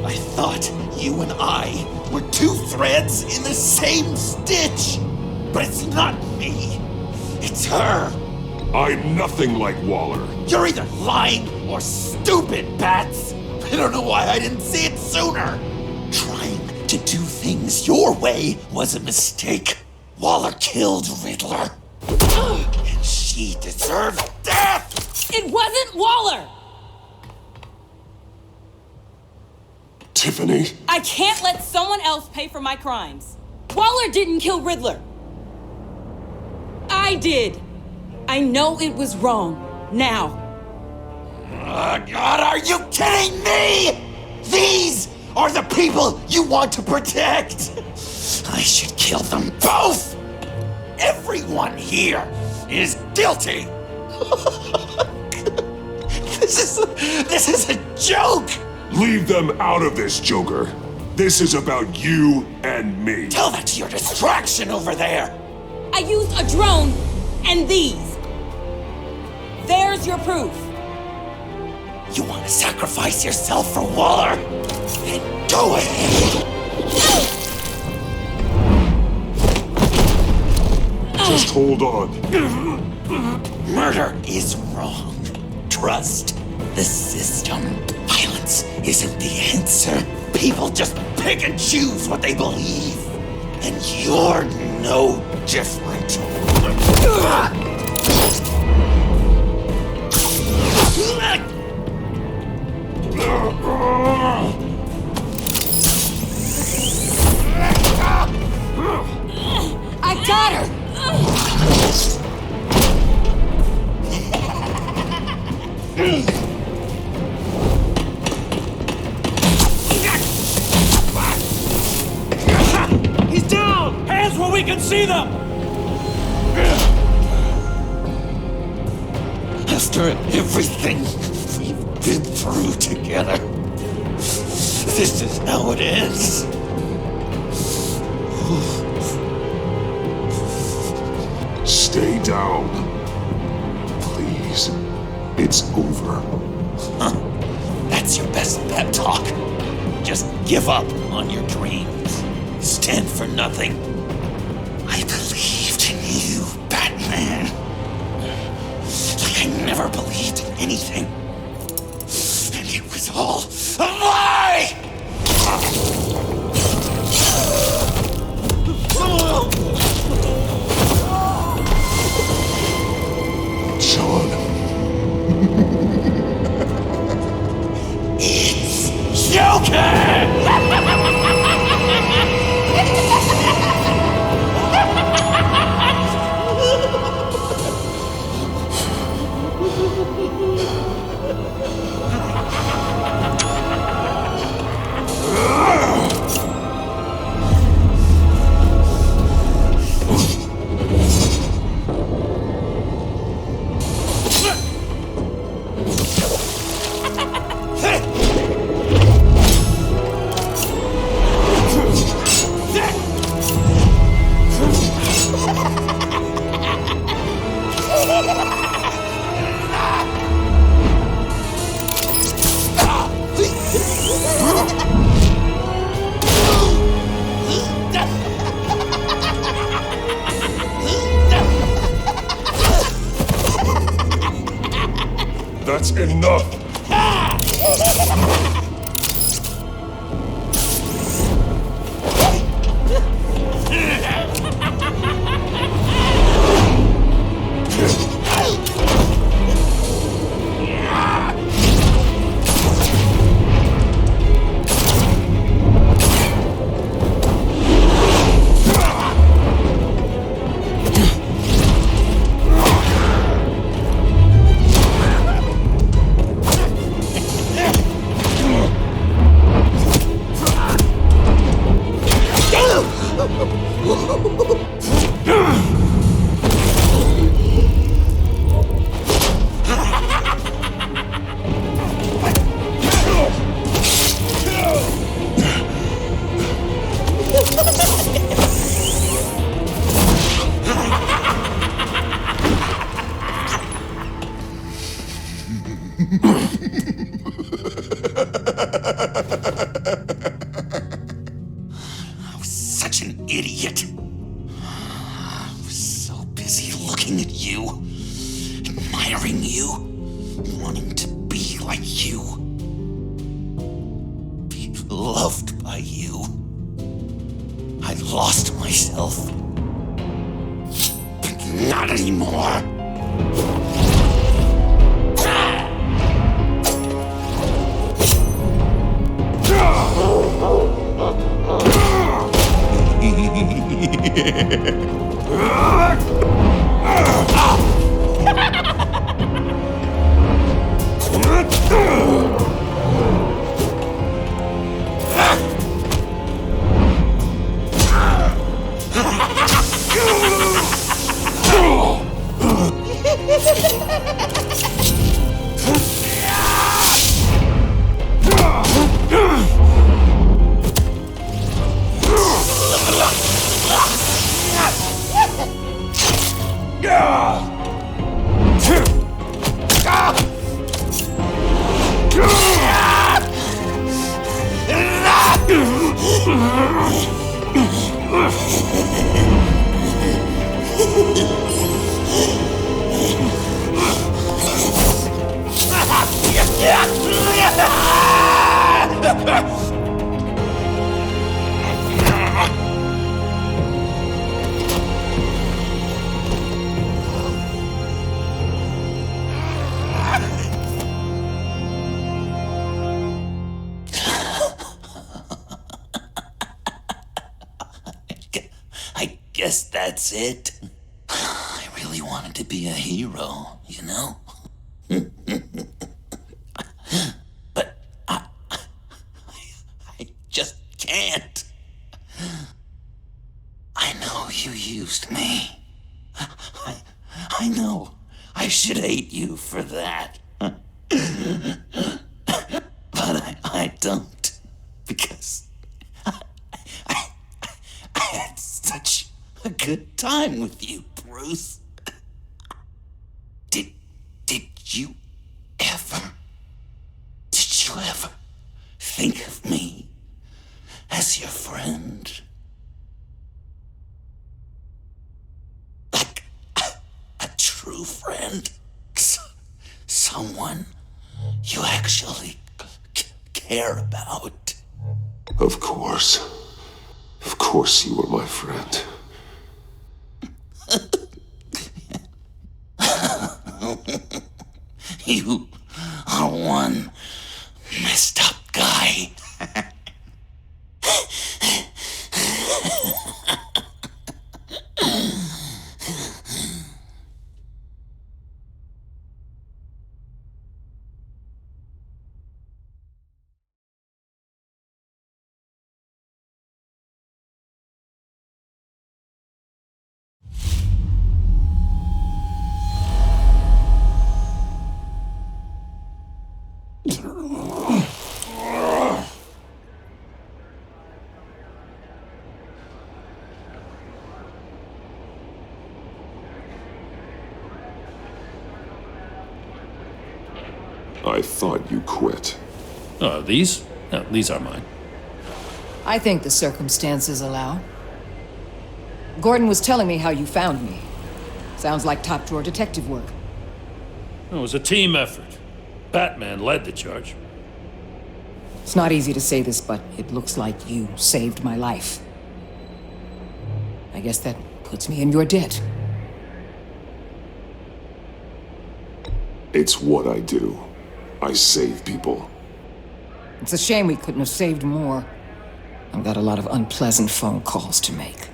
I thought you and I were two threads in the same stitch, but it's not me, it's her. I'm nothing like Waller. You're either lying or stupid, Bats. I don't know why I didn't see it sooner. Trying to do things your way was a mistake. Waller killed Riddler. And she deserved death! It wasn't Waller! Tiffany? I can't let someone else pay for my crimes. Waller didn't kill Riddler. I did. I know it was wrong. Now. God, are you kidding me? These are the people you want to protect. I should kill them both. Everyone here is guilty. This is a joke. Leave them out of this, Joker. This is about you and me. Tell that to your distraction over there. I used a drone and these. There's your proof. You want to sacrifice yourself for Waller? Then go ahead. Just hold on. Murder is wrong. Trust the system. Violence isn't the answer. People just pick and choose what they believe. And you're no different. I got her! He's down! Hands where we can see them! After everything we've been through together, this is how it ends. Stay down. Please. It's over. Huh. That's your best pep talk. Just give up on your dreams. Stand for nothing. I believed in you, Batman. Like I never believed in anything. And it was all a lie! Sean. It's Joker! That's enough! I was such an idiot. I was so busy looking at you, admiring you, wanting to be like you, be loved by you. I lost myself. But not anymore. guess that's it. I really wanted to be a hero, you know? But I just can't. I know you used me. I know I should hate you for that. But I don't. Because I had such a good time with you, Bruce. Did you ever think of me as your friend? Like a true friend? Someone you actually care about? Of course. Of course you were my friend. You are one messed up guy. I thought you quit. Oh, these? No, these are mine. I think the circumstances allow. Gordon was telling me how you found me. Sounds like top-drawer detective work. It was a team effort. Batman led the charge. It's not easy to say this, but it looks like you saved my life. I guess that puts me in your debt. It's what I do. I save people. It's a shame we couldn't have saved more. I've got a lot of unpleasant phone calls to make.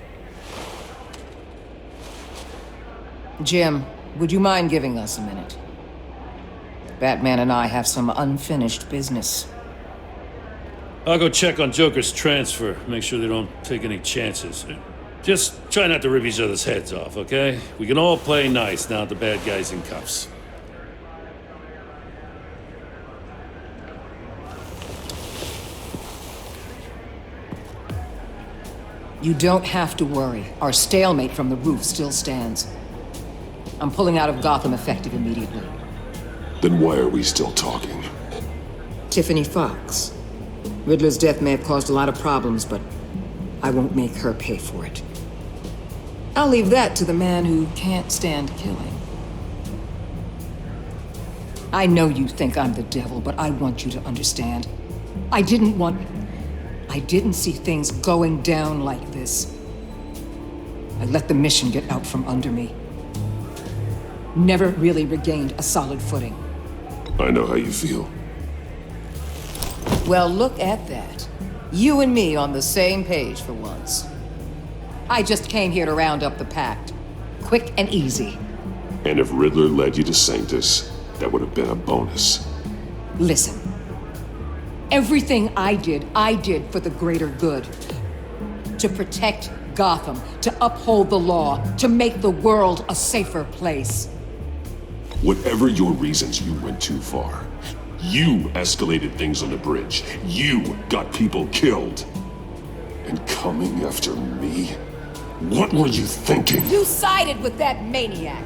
Jim, would you mind giving us a minute? Batman and I have some unfinished business. I'll go check on Joker's transfer, make sure they don't take any chances. Just try not to rip each other's heads off, okay? We can all play nice now that the bad guy's in cuffs. You don't have to worry. Our stalemate from the roof still stands. I'm pulling out of Gotham effective immediately. Then why are we still talking? Tiffany Fox. Riddler's death may have caused a lot of problems, but I won't make her pay for it. I'll leave that to the man who can't stand killing. I know you think I'm the devil, but I want you to understand. I didn't see things going down like this. I let the mission get out from under me. Never really regained a solid footing. I know how you feel. Well, look at that. You and me on the same page for once. I just came here to round up the pact. Quick and easy. And if Riddler led you to Sanctus, that would have been a bonus. Listen. Everything I did for the greater good. To protect Gotham, to uphold the law, to make the world a safer place. Whatever your reasons, you went too far. You escalated things on the bridge. You got people killed. And coming after me? What were you thinking? You sided with that maniac.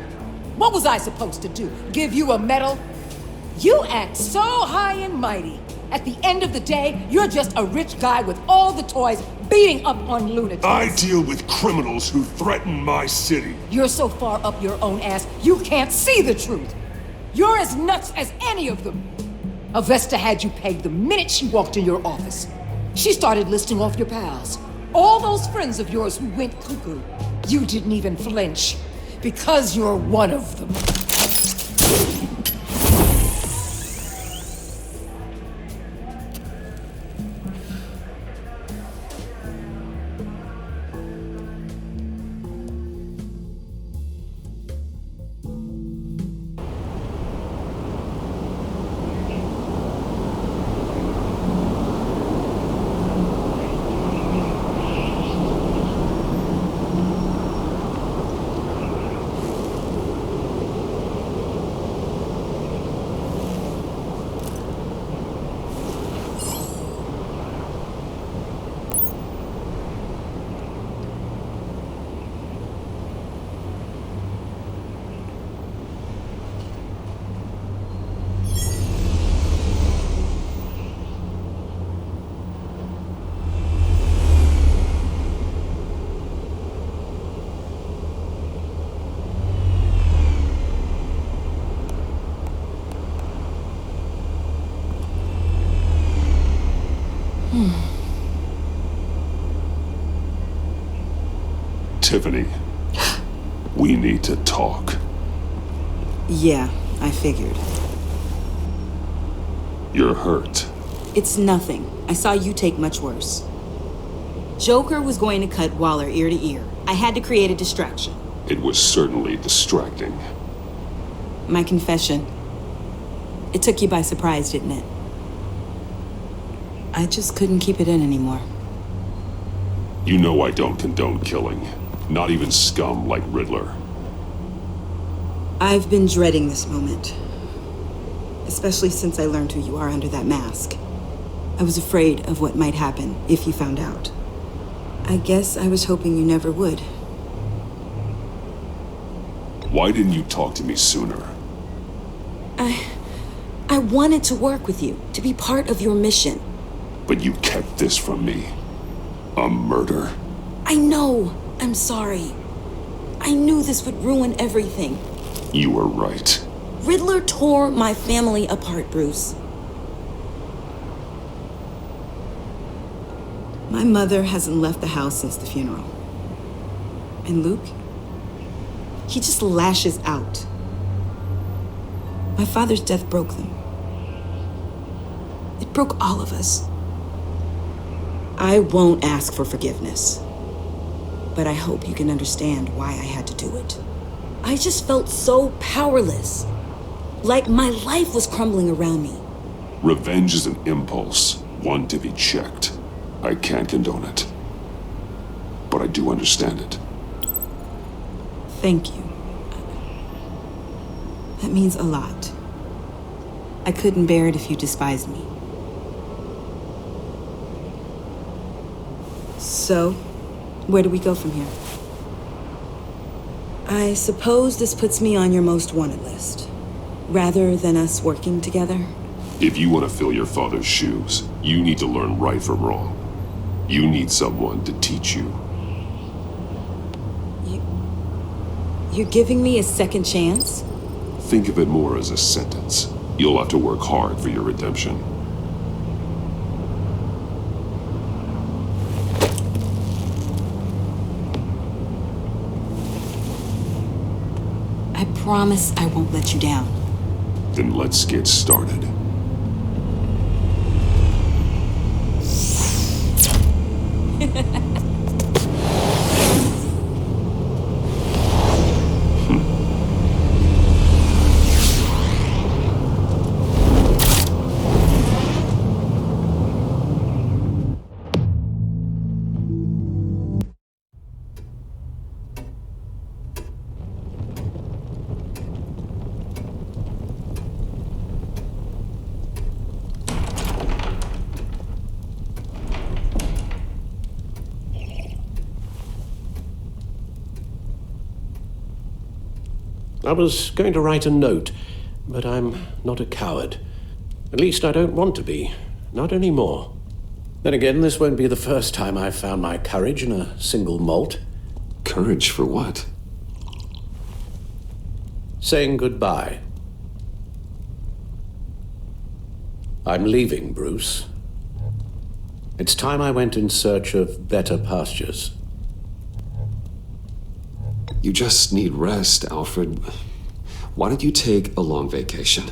What was I supposed to do? Give you a medal? You act so high and mighty. At the end of the day, you're just a rich guy with all the toys beating up on lunatics. I deal with criminals who threaten my city. You're so far up your own ass, you can't see the truth. You're as nuts as any of them. Avesta had you pegged the minute she walked in your office. She started listing off your pals. All those friends of yours who went cuckoo. You didn't even flinch. Because you're one of them. Tiffany, we need to talk. Yeah, I figured. You're hurt. It's nothing. I saw you take much worse. Joker was going to cut Waller ear to ear. I had to create a distraction. It was certainly distracting. My confession. It took you by surprise, didn't it? I just couldn't keep it in anymore. You know I don't condone killing. Not even scum like Riddler. I've been dreading this moment. Especially since I learned who you are under that mask. I was afraid of what might happen if you found out. I guess I was hoping you never would. Why didn't you talk to me sooner? I wanted to work with you, to be part of your mission. But you kept this from me. A murder? I know. I'm sorry. I knew this would ruin everything. You were right. Riddler tore my family apart, Bruce. My mother hasn't left the house since the funeral. And Luke? He just lashes out. My father's death broke them. It broke all of us. I won't ask for forgiveness. But I hope you can understand why I had to do it. I just felt so powerless. Like my life was crumbling around me. Revenge is an impulse, one to be checked. I can't condone it. But I do understand it. Thank you. That means a lot. I couldn't bear it if you despised me. So, where do we go from here? I suppose this puts me on your most wanted list, rather than us working together. If you want to fill your father's shoes, you need to learn right from wrong. You need someone to teach you. You're giving me a second chance? Think of it more as a sentence. You'll have to work hard for your redemption. I promise I won't let you down. Then let's get started. I was going to write a note, but I'm not a coward. At least I don't want to be. Not anymore. Then again, this won't be the first time I've found my courage in a single malt. Courage for what? Saying goodbye. I'm leaving, Bruce. It's time I went in search of better pastures. You just need rest, Alfred. Why don't you take a long vacation?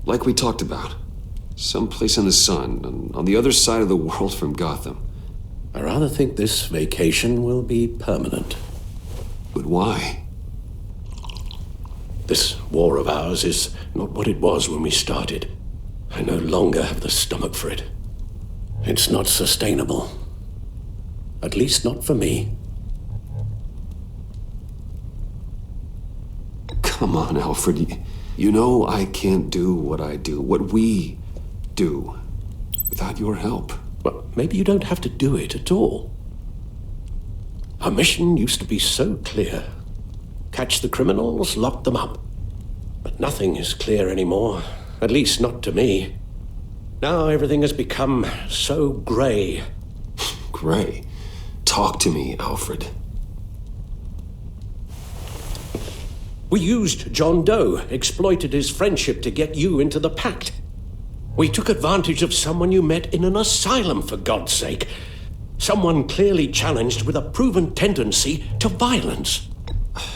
Like we talked about. Someplace in the sun, on the other side of the world from Gotham. I rather think this vacation will be permanent. But why? This war of ours is not what it was when we started. I no longer have the stomach for it. It's not sustainable. At least not for me. Come on, Alfred. You know I can't do what I do, what we do, without your help. Well, maybe you don't have to do it at all. Our mission used to be so clear. Catch the criminals, lock them up. But nothing is clear anymore, at least not to me. Now everything has become so gray. Gray? Talk to me, Alfred. We used John Doe, exploited his friendship to get you into the pact. We took advantage of someone you met in an asylum, for God's sake. Someone clearly challenged with a proven tendency to violence.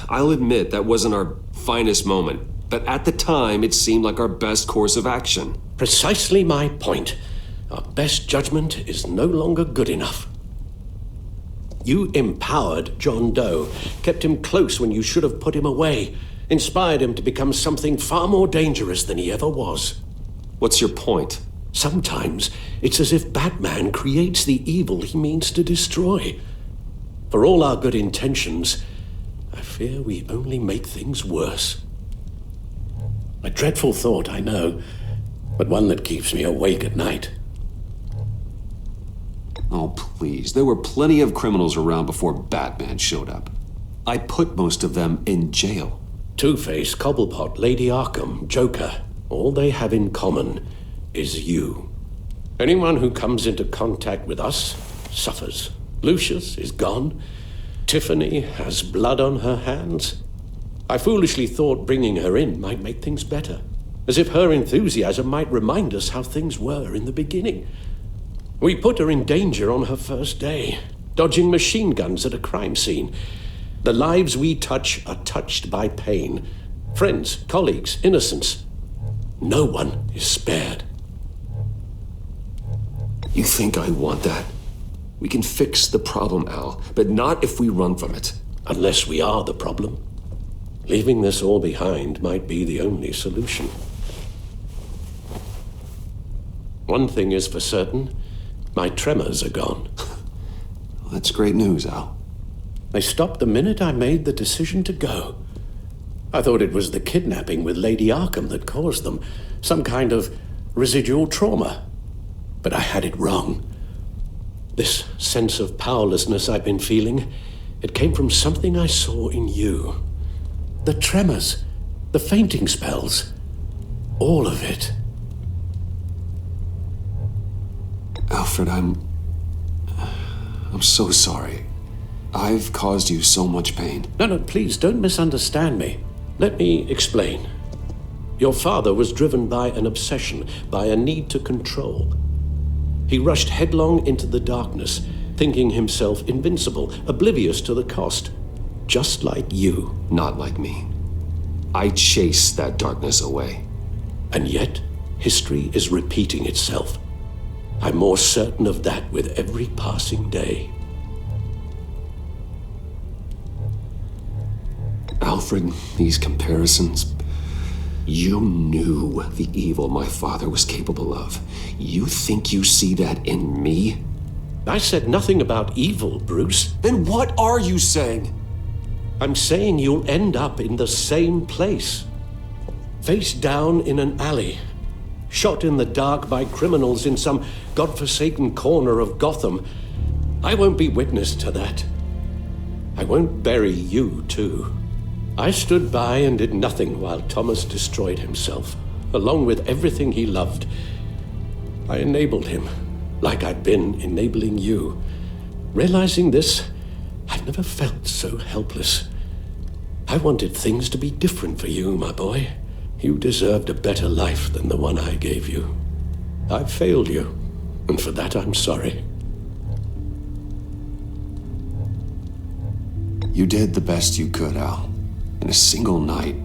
I'll admit that wasn't our finest moment, but at the time it seemed like our best course of action. Precisely my point. Our best judgment is no longer good enough. You empowered John Doe, kept him close when you should have put him away, inspired him to become something far more dangerous than he ever was. What's your point? Sometimes it's as if Batman creates the evil he means to destroy. For all our good intentions, I fear we only make things worse. A dreadful thought, I know, but one that keeps me awake at night. Oh, please. There were plenty of criminals around before Batman showed up. I put most of them in jail. Two-Face, Cobblepot, Lady Arkham, Joker, all they have in common is you. Anyone who comes into contact with us suffers. Lucius is gone. Tiffany has blood on her hands. I foolishly thought bringing her in might make things better, as if her enthusiasm might remind us how things were in the beginning. We put her in danger on her first day, dodging machine guns at a crime scene. The lives we touch are touched by pain. Friends, colleagues, innocents. No one is spared. You think I want that? We can fix the problem, Al, but not if we run from it. Unless we are the problem. Leaving this all behind might be the only solution. One thing is for certain, my tremors are gone. Well, that's great news, Al. They stopped the minute I made the decision to go. I thought it was the kidnapping with Lady Arkham that caused them, some kind of residual trauma. But I had it wrong. This sense of powerlessness I've been feeling, it came from something I saw in you. The tremors, the fainting spells, all of it. Alfred, I'm so sorry. I've caused you so much pain. No, please don't misunderstand me. Let me explain. Your father was driven by an obsession, by a need to control. He rushed headlong into the darkness, thinking himself invincible, oblivious to the cost. Just like you. Not like me. I chased that darkness away. And yet, history is repeating itself. I'm more certain of that with every passing day. Alfred, these comparisons... You knew the evil my father was capable of. You think you see that in me? I said nothing about evil, Bruce. Then what are you saying? I'm saying you'll end up in the same place. Face down in an alley. Shot in the dark by criminals in some godforsaken corner of Gotham. I won't be witness to that. I won't bury you, too. I stood by and did nothing while Thomas destroyed himself, along with everything he loved. I enabled him, like I'd been enabling you. Realizing this, I've never felt so helpless. I wanted things to be different for you, my boy. You deserved a better life than the one I gave you. I've failed you, and for that I'm sorry. You did the best you could, Al. In a single night,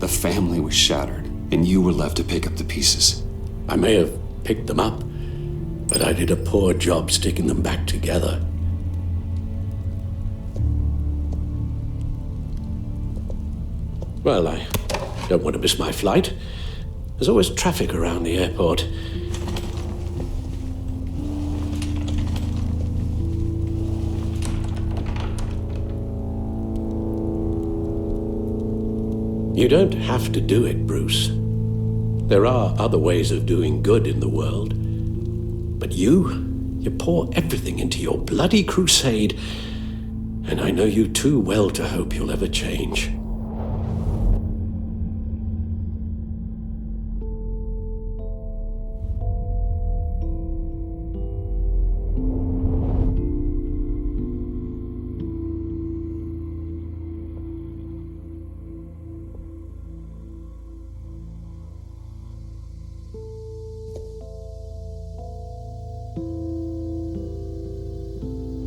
the family was shattered, and you were left to pick up the pieces. I may have picked them up, but I did a poor job sticking them back together. Well, I don't want to miss my flight. There's always traffic around the airport. You don't have to do it, Bruce. There are other ways of doing good in the world. But you pour everything into your bloody crusade, and I know you too well to hope you'll ever change.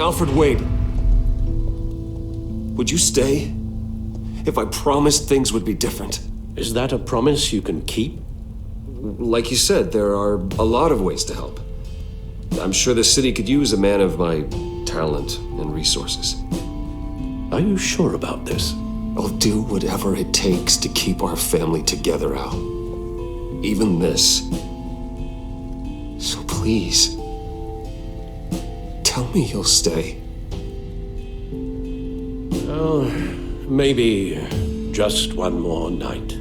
Alfred, wait. Would you stay? If I promised things would be different. Is that a promise you can keep? Like you said, there are a lot of ways to help. I'm sure the city could use a man of my talent and resources. Are you sure about this? I'll do whatever it takes to keep our family together, Al. Even this. So please, tell me you'll stay. Oh, maybe just one more night.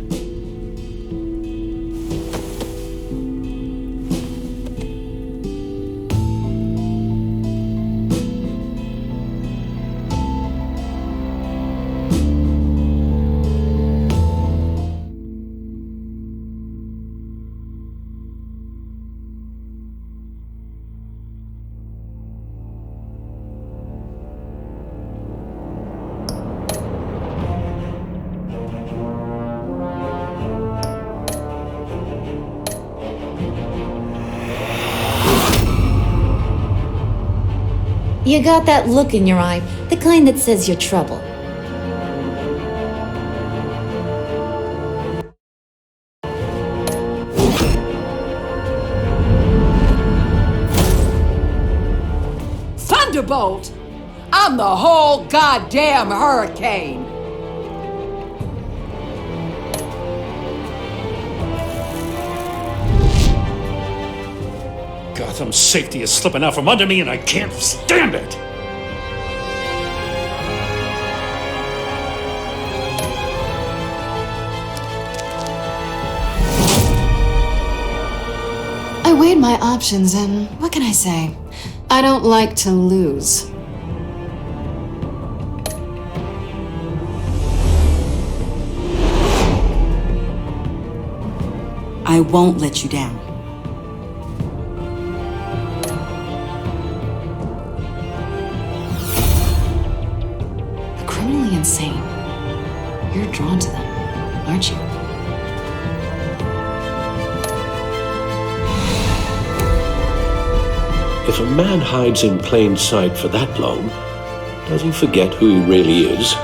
You got that look in your eye, the kind that says you're trouble. Thunderbolt! I'm the whole goddamn hurricane! Gotham's safety is slipping out from under me and I can't stand it! I weighed my options and what can I say? I don't like to lose. I won't let you down. Criminally insane. You're drawn to them, aren't you? If a man hides in plain sight for that long, does he forget who he really is?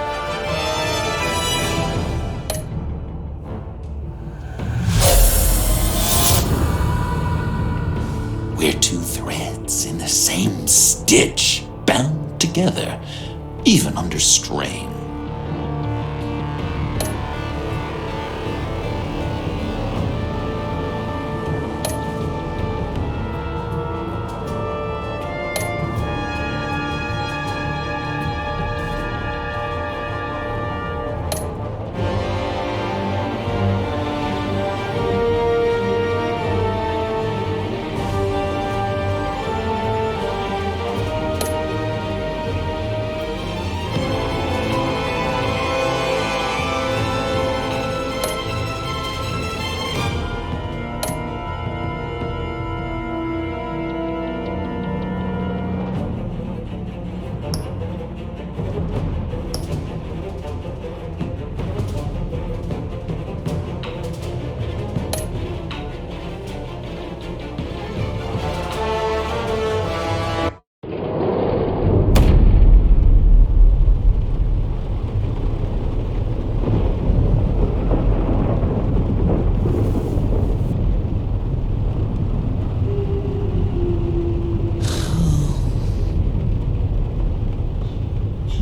We're two threads in the same stitch, bound together, even under strain.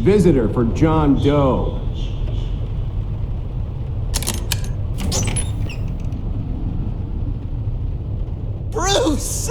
Visitor for John Doe. Bruce!